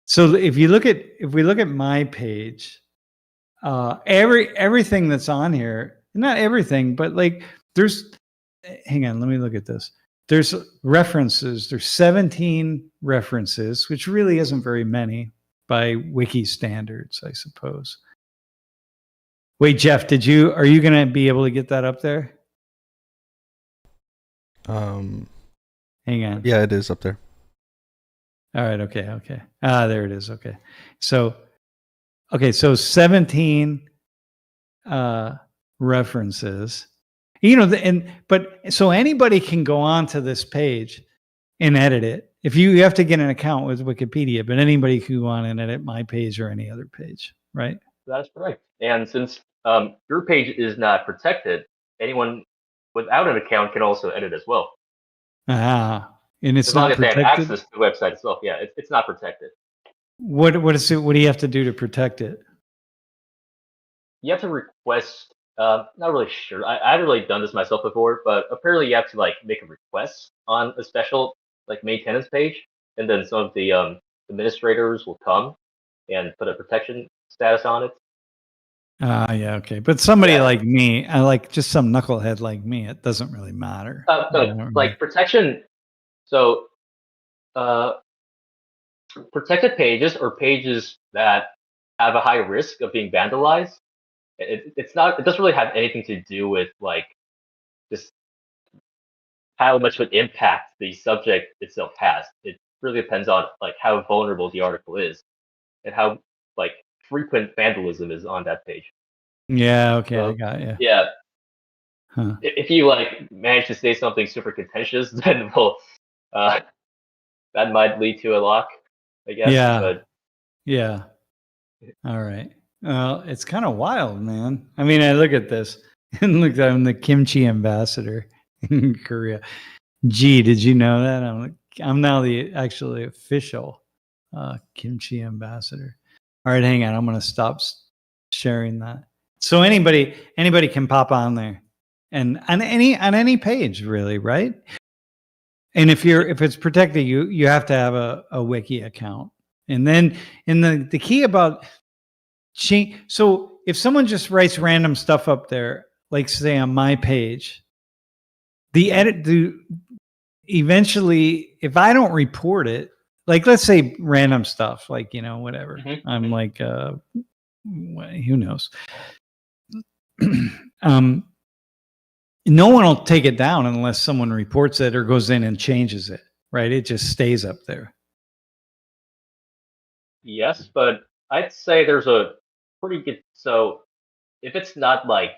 so if we look at my page, everything that's on here, not everything, but like hang on, let me look at this. There's references. There's 17 references, which really isn't very many by wiki standards, I suppose. Wait, Jeff, are you going to be able to get that up there? Hang on. Yeah, it is up there. All right. Okay. There it is. Okay. So 17 references. So anybody can go onto this page and edit it. If you have to get an account with Wikipedia, but anybody can go on and edit my page or any other page, right? that's correct. And since your page is not protected, anyone without an account can also edit as well. And it's As long not as they have protected. access to the website itself. Yeah, it's not protected. What do you have to do to protect it? You have to request Not really sure. I haven't really done this myself before, but apparently you have to like make a request on a special like maintenance page, and then some of the administrators will come and put a protection status on it. Yeah, okay. But somebody Yeah. like me, I like just some knucklehead like me, it doesn't really matter. So like protection. So uh, protected pages or pages that have a high risk of being vandalized. It's not. It doesn't really have anything to do with like just how much of an impact the subject itself has. It really depends on like how vulnerable the article is and how like frequent vandalism is on that page. Yeah, okay, I So got you. yeah, Huh. if you like manage to say something super contentious, then well, uh, that might lead to a lock, I guess. Yeah, But yeah. All right. Well, it's kind of wild, man. I mean, I look at this and look, I'm the kimchi ambassador in Korea. Gee, did you know that? I'm now the actually official kimchi ambassador. All right, hang on. I'm going to stop sharing that. So anybody can pop on there, and on any page, really, right? And if it's protected, you have to have a wiki account. And then the key about so if someone just writes random stuff up there, like say on my page, eventually, if I don't report it, like let's say random stuff, like whatever, I'm like, who knows? No one will take it down unless someone reports it or goes in and changes it, right? It just stays up there. yes, but I'd say there's a pretty good. So if it's not like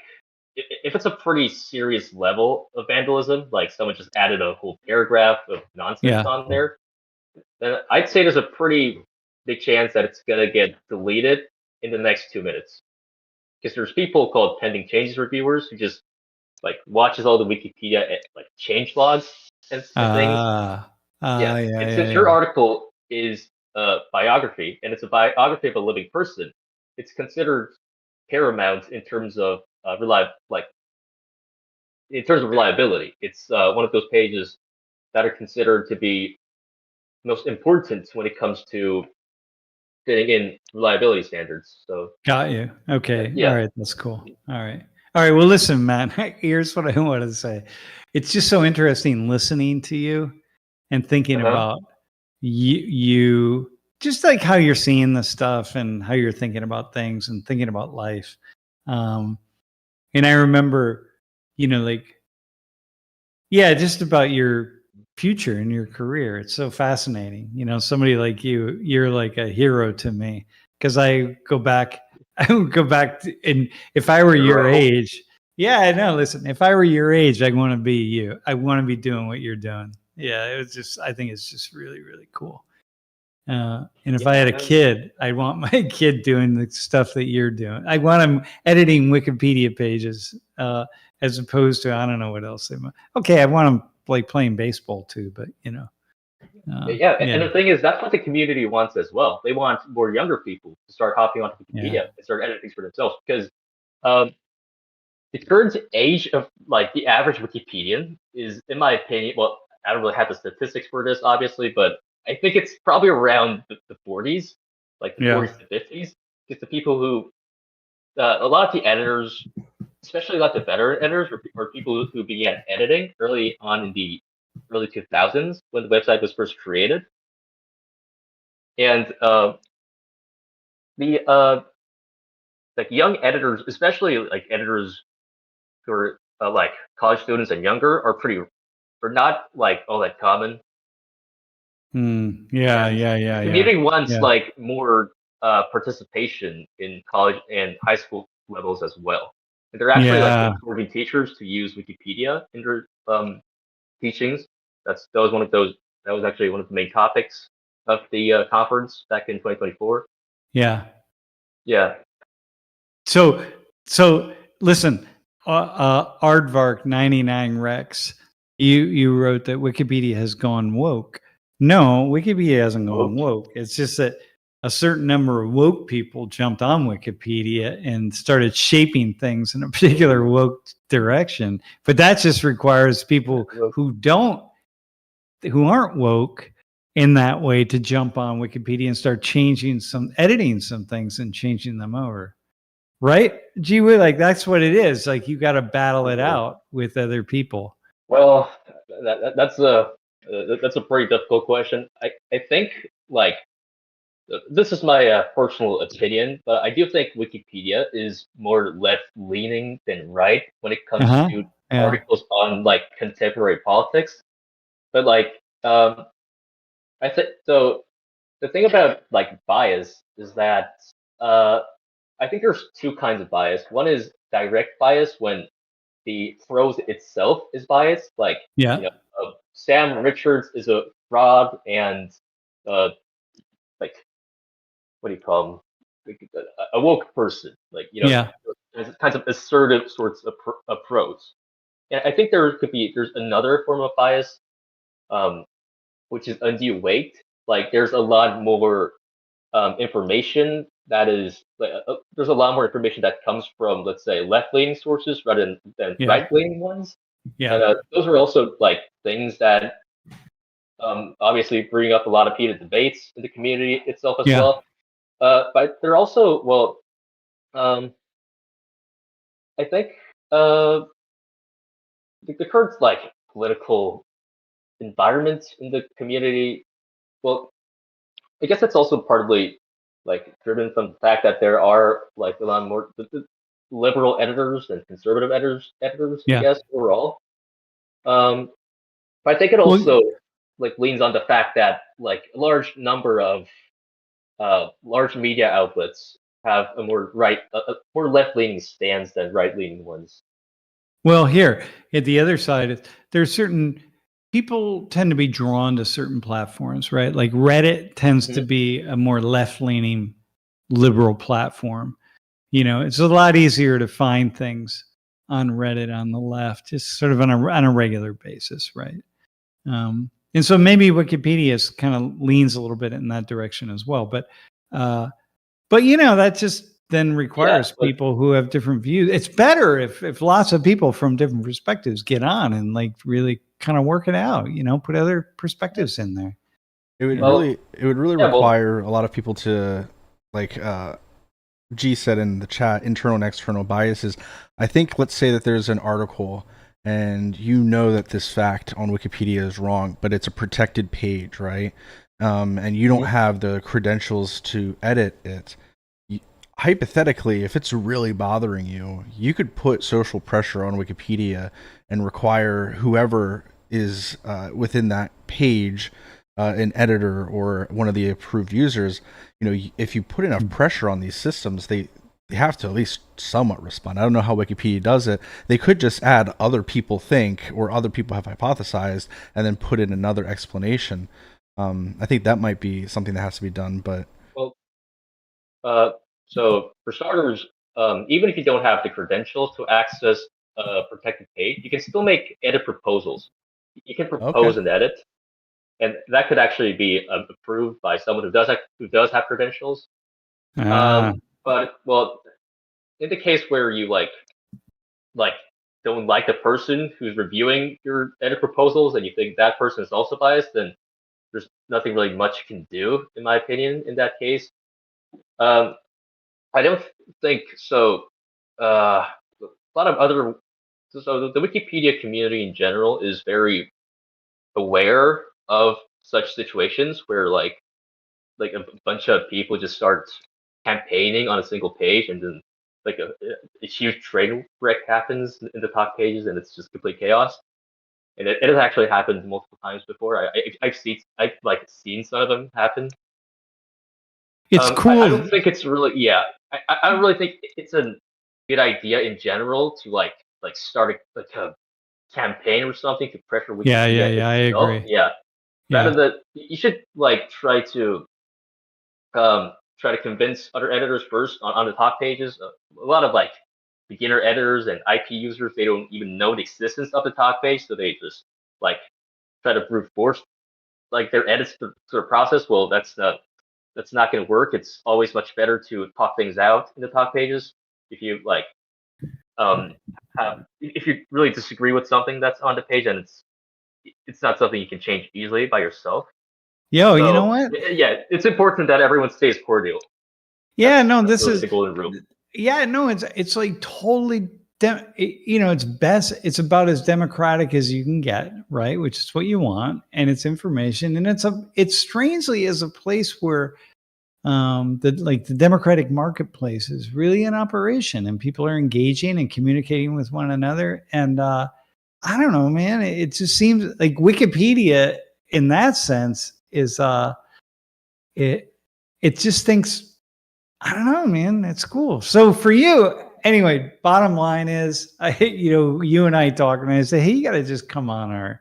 if it's a pretty serious level of vandalism, like someone just added a whole paragraph of nonsense on there, then I'd say there's a pretty big chance that it's gonna get deleted in the next 2 minutes. Because there's people called pending changes reviewers who just like watches all the Wikipedia like change logs and things. And since your article is a biography and it's a biography of a living person, it's considered paramount in terms of reliability. It's one of those pages that are considered to be most important when it comes to fitting in reliability standards. So got you. Okay. yeah. All right. That's cool. All right. Well, listen, man, here's what I want to say. It's just so interesting listening to you and thinking about you just like how you're seeing the stuff and how you're thinking about things and thinking about life. And I remember, just about your future and your career. It's so fascinating. Somebody like you're like a hero to me because I would go back and if I were your age, I know. Listen, if I were your age, I want to be you. I want to be doing what you're doing. Yeah, I think it's just really, really cool. And if I had a kid, I want my kid doing the stuff that you're doing. I want him editing Wikipedia pages as opposed to, I don't know what else they want. Okay, I want him like playing baseball too, but and the thing is, that's what the community wants as well. They want more younger people to start hopping onto Wikipedia and start editing things for themselves because the current age of like the average Wikipedian is, in my opinion, well, I don't really have the statistics for this, obviously, but I think it's probably around the 40s, like the 40s to 50s. Because the people who, a lot of the editors, especially like the veteran editors, or people who began editing early on in the early 2000s when the website was first created. And the like young editors, especially like editors who are like college students and younger, are not like all that common. The community wants like more participation in college and high school levels as well. And they're actually like encouraging teachers to use Wikipedia in their teachings. That was actually one of the main topics of the conference back in 2024. Yeah. So listen, Aardvark 99 Rex, you wrote that Wikipedia has gone woke. No, Wikipedia hasn't gone woke. It's just that a certain number of woke people jumped on Wikipedia and started shaping things in a particular woke direction. But that just requires people who aren't woke in that way to jump on Wikipedia and start editing some things and changing them over. Right? Gee, like that's what it is. Like you got to battle it out with other people. Well, that's a pretty difficult question. I think like this is my personal opinion, but I do think Wikipedia is more left-leaning than right when it comes to articles on like contemporary politics. But like, I think so. The thing about like bias is that I think there's two kinds of bias. One is direct bias when the prose itself is biased, like Sam Richards is a fraud and like what do you call him? A woke person, like kinds of assertive sorts of prose. And I think there's another form of bias, which is undue weight. Like there's a lot more information that is there's a lot more information that comes from, let's say, left-leaning sources rather than right-leaning ones. Yeah, and those are also like things that obviously bring up a lot of heated debates in the community itself as well. But they're also I think the current like political environment in the community. Well, I guess it's also partly like driven from the fact that there are like a lot more liberal editors and conservative editors. I guess overall. But I think it also like leans on the fact that like a large number of large media outlets have a more more left-leaning stance than right-leaning ones. Well, here at the other side, there's certain people tend to be drawn to certain platforms, right? Like Reddit tends to be a more left-leaning liberal platform. It's a lot easier to find things on Reddit on the left, just sort of on a regular basis, right? And so maybe Wikipedia kind of leans a little bit in that direction as well. But that just then requires people who have different views. It's better if lots of people from different perspectives get on and like really kind of work it out, put other perspectives in there. It would really require a lot of people to like G said in the chat, internal and external biases. I think let's say that there's an article and that this fact on Wikipedia is wrong, but it's a protected page, right? And you don't have the credentials to edit it. Hypothetically, if it's really bothering you, you could put social pressure on Wikipedia and require whoever is within that page, an editor or one of the approved users, if you put enough pressure on these systems, they have to at least somewhat respond. I don't know how Wikipedia does it. They could just add other people think or other people have hypothesized and then put in another explanation. I think that might be something that has to be done, but so for starters, even if you don't have the credentials to access a protected page, you can still make edit proposals. You can propose an edit, and that could actually be approved by someone who does have credentials. But well, in the case where you like don't like the person who's reviewing your edit proposals and you think that person is also biased, then there's nothing really much you can do, in my opinion, in that case. I don't think so. A lot of other so the Wikipedia community in general is very aware of such situations where like a bunch of people just start campaigning on a single page, and then like a huge train wreck happens in the top pages, and it's just complete chaos. And it has actually happened multiple times before. I've seen some of them happen. It's cool. I don't think it's really I don't really think it's a good idea in general to like start a campaign or something to pressure Wikipedia. I agree. Rather than you should like try to convince other editors first on the top pages. A lot of like beginner editors and IP users, they don't even know the existence of the top page, so they just like try to brute force like their edits through the process. Well, that's not that's not going to work. It's always much better to talk things out in the talk pages. If you like, if you really disagree with something that's on the page, and it's not something you can change easily by yourself. Yo, So, you know what? Yeah, it's important that everyone stays cordial. Yeah, That's this really is the golden rule. Yeah, no, it's like totally, it's about as democratic as you can get, right? Which is what you want, and it's information, and it's strangely as a place where the democratic marketplace is really in operation, and people are engaging and communicating with one another. And I don't know, man, it just seems like Wikipedia in that sense is it just thinks, I don't know, man. That's cool. So for you, anyway, bottom line is, you and I talk, and I say, hey, you got to just come on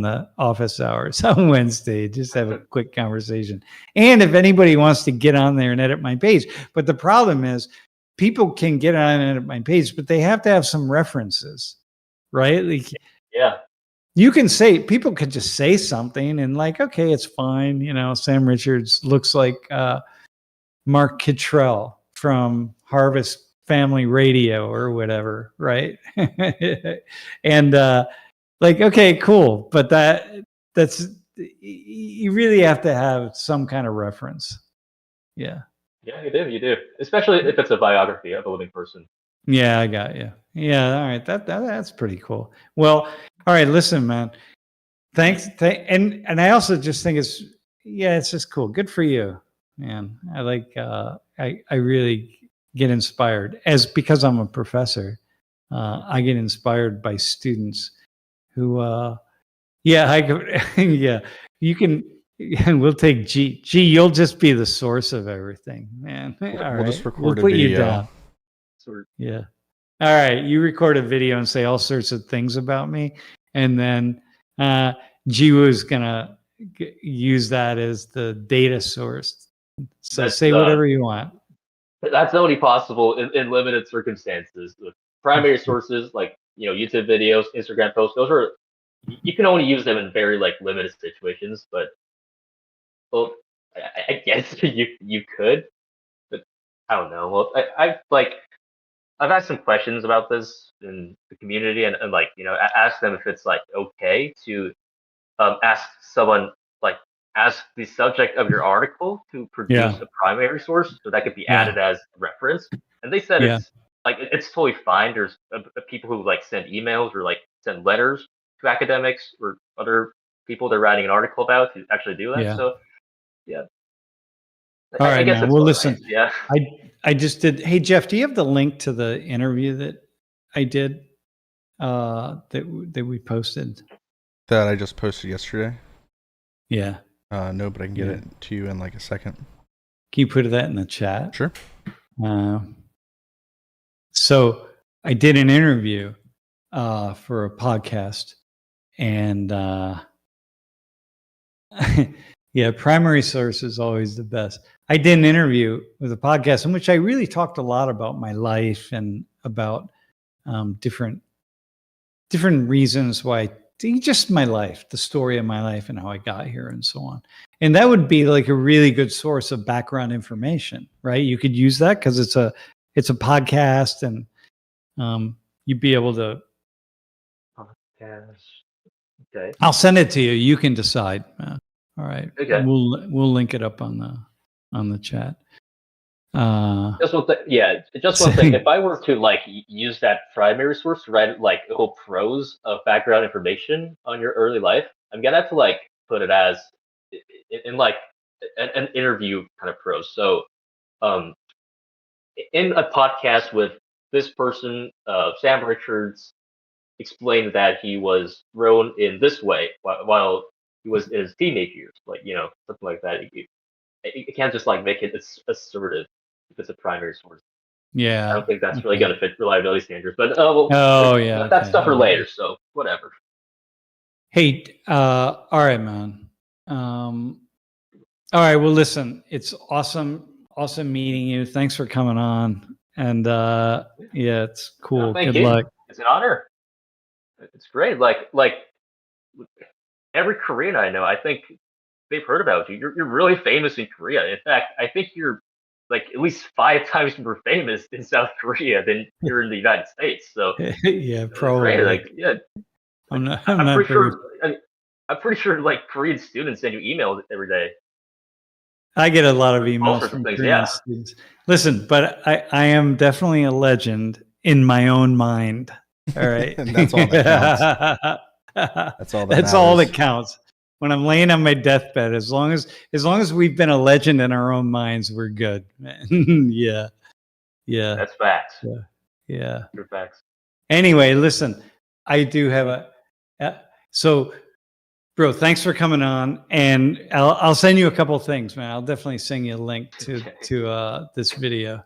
the office hours on Wednesday. Just have a quick conversation. And if anybody wants to get on there and edit my page, but the problem is, people can get on and edit my page, but they have to have some references, right? Like, yeah. People could just say something and like, okay, it's fine. Sam Richards looks like Mark Kittrell from Harvest Family Radio or whatever, right? And okay, cool. But that's you really have to have some kind of reference. Yeah. Yeah, you do. Especially if it's a biography of a living person. Yeah, I got you. Yeah, all right. That's pretty cool. Well, all right, listen, man. Thanks. And I also just think it's just cool. Good for you, man. I like I really get inspired because I'm a professor. I get inspired by students who yeah, you can we'll take G. You'll just be the source of everything, man. All right. We'll just record we'll a put video. You down. Yeah. All right. You record a video and say all sorts of things about me, and then Jiwoo's gonna use that as the data source. So say whatever you want. That's only possible in limited circumstances. The primary sources like YouTube videos, Instagram posts, those are, you can only use them in very limited situations. But I guess you could, but I don't know. Well, I've asked some questions about this in the community, and ask them if it's okay to ask someone, ask the subject of your article to produce a primary source so that could be added as reference. And they said it's totally fine. There's people who send emails or send letters to academics or other people they're writing an article about to actually do that. Yeah. So yeah. All right, man. Well, listen. Yeah. I just did. Hey, Jeff, do you have the link to the interview that I did that we posted? That I just posted yesterday? Yeah. No, but I can get it to you in a second. Can you put that in the chat? Sure. So I did an interview for a podcast, and primary source is always the best. I did an interview with a podcast in which I really talked a lot about my life and about different reasons why, just my life, the story of my life and how I got here and so on. And that would be a really good source of background information, right? You could use that because it's a podcast, and you'd be able to. Podcast. Okay. I'll send it to you. You can decide. All right. Okay. We'll link it up on the chat. Just one thing. If I were to use that primary source to write a whole prose of background information on your early life, I'm gonna have to put it as in an interview kind of prose. So, in a podcast with this person, Sam Richards explained that he was grown in this way while he was in his teenage years, something like that. You can't just make it assertive if it's a primary source. Yeah. I don't think that's really going to fit reliability standards, but that's stuff for later. So whatever. Hey, all right, man. All right. Well, listen, it's awesome meeting you. Thanks for coming on. And it's cool. Good luck. It's an honor. It's great. Every Korean I know, I think they've heard about you. You're really famous in Korea. In fact, I think you're like at least 5 times more famous in South Korea than you're in the United States. So Yeah, great. probably. Like, yeah, like, I'm I'm not pretty very. sure. I'm pretty sure like Korean students send you emails every day. I get a lot of All emails sorts of from things. Korean Yeah, students. Listen, but I am definitely a legend in my own mind. All right. And that's all that counts. That's all that That's all that matters. counts. When I'm laying on my deathbed, as long as we've been a legend in our own minds, we're good. Yeah. Yeah. that's facts. Yeah. Yeah. True facts. Anyway, listen, I do have so bro, thanks for coming on, and I'll send you a couple things, man. I'll definitely send you a link to this video,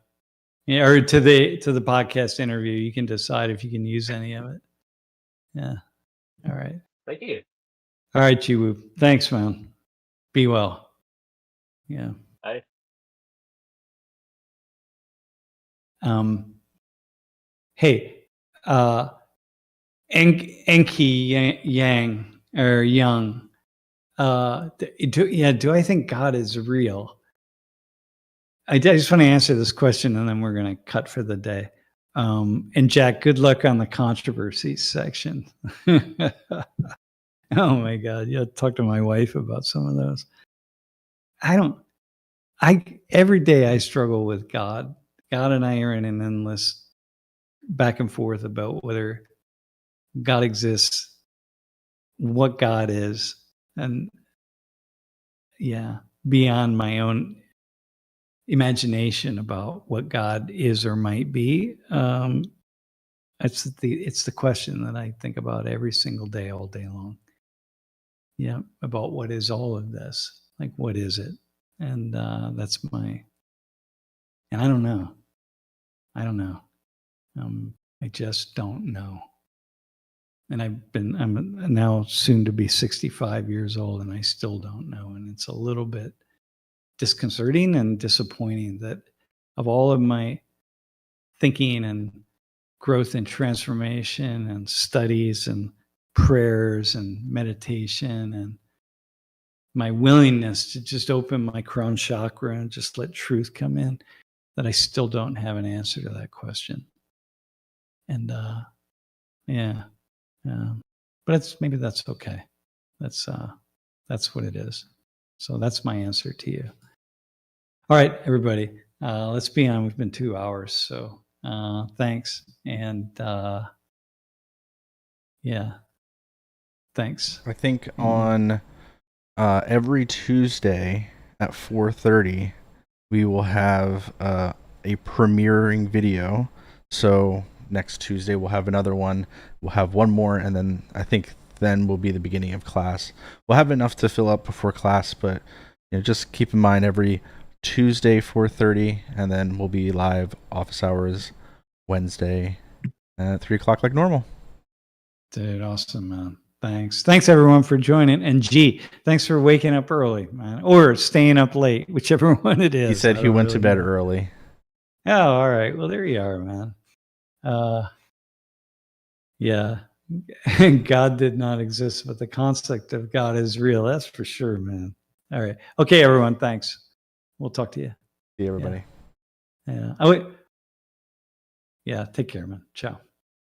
yeah, or to the podcast interview. You can decide if you can use any of it. Yeah. All right. Thank you. All right, Chiwu. Thanks, man. Be well. Yeah. Bye. Hey, Enki Yang or Young. Do I think God is real? I just want to answer this question, and then we're going to cut for the day. And Jack, good luck on the controversies section. Oh my God, yeah, talk to my wife about some of those. Every day I struggle with God. God and I are in an endless back and forth about whether God exists, what God is, and yeah, beyond my own imagination about what God is or might be. It's the question that I think about every single day, all day long. Yeah, about what is all of this? Like, what is it? And that's my. And I don't know. I don't know. I just don't know. And I'm now soon to be 65 years old, and I still don't know. And it's a little bit disconcerting and disappointing that of all of my thinking and growth and transformation and studies and prayers and meditation and my willingness to just open my crown chakra and just let truth come in, that I still don't have an answer to that question. And but maybe that's okay. That's what it is. So that's my answer to you. All right, everybody, let's be on. We've been 2 hours, so thanks. And yeah, thanks. I think on every Tuesday at 4:30, we will have a premiering video. So next Tuesday we'll have another one. We'll have one more, and then I think then will be the beginning of class. We'll have enough to fill up before class, but just keep in mind every Tuesday 4:30, and then we'll be live office hours Wednesday at 3:00 like normal. Dude, awesome, man. Thanks everyone for joining. And G, thanks for waking up early, man, or staying up late, whichever one it is. He said he went to bed early. Oh, all right. Well, there you are, man. Yeah. God did not exist, but the concept of God is real. That's for sure, man. All right. Okay, everyone. Thanks. We'll talk to you. See everybody. Yeah. Oh, wait. Yeah. Take care, man. Ciao.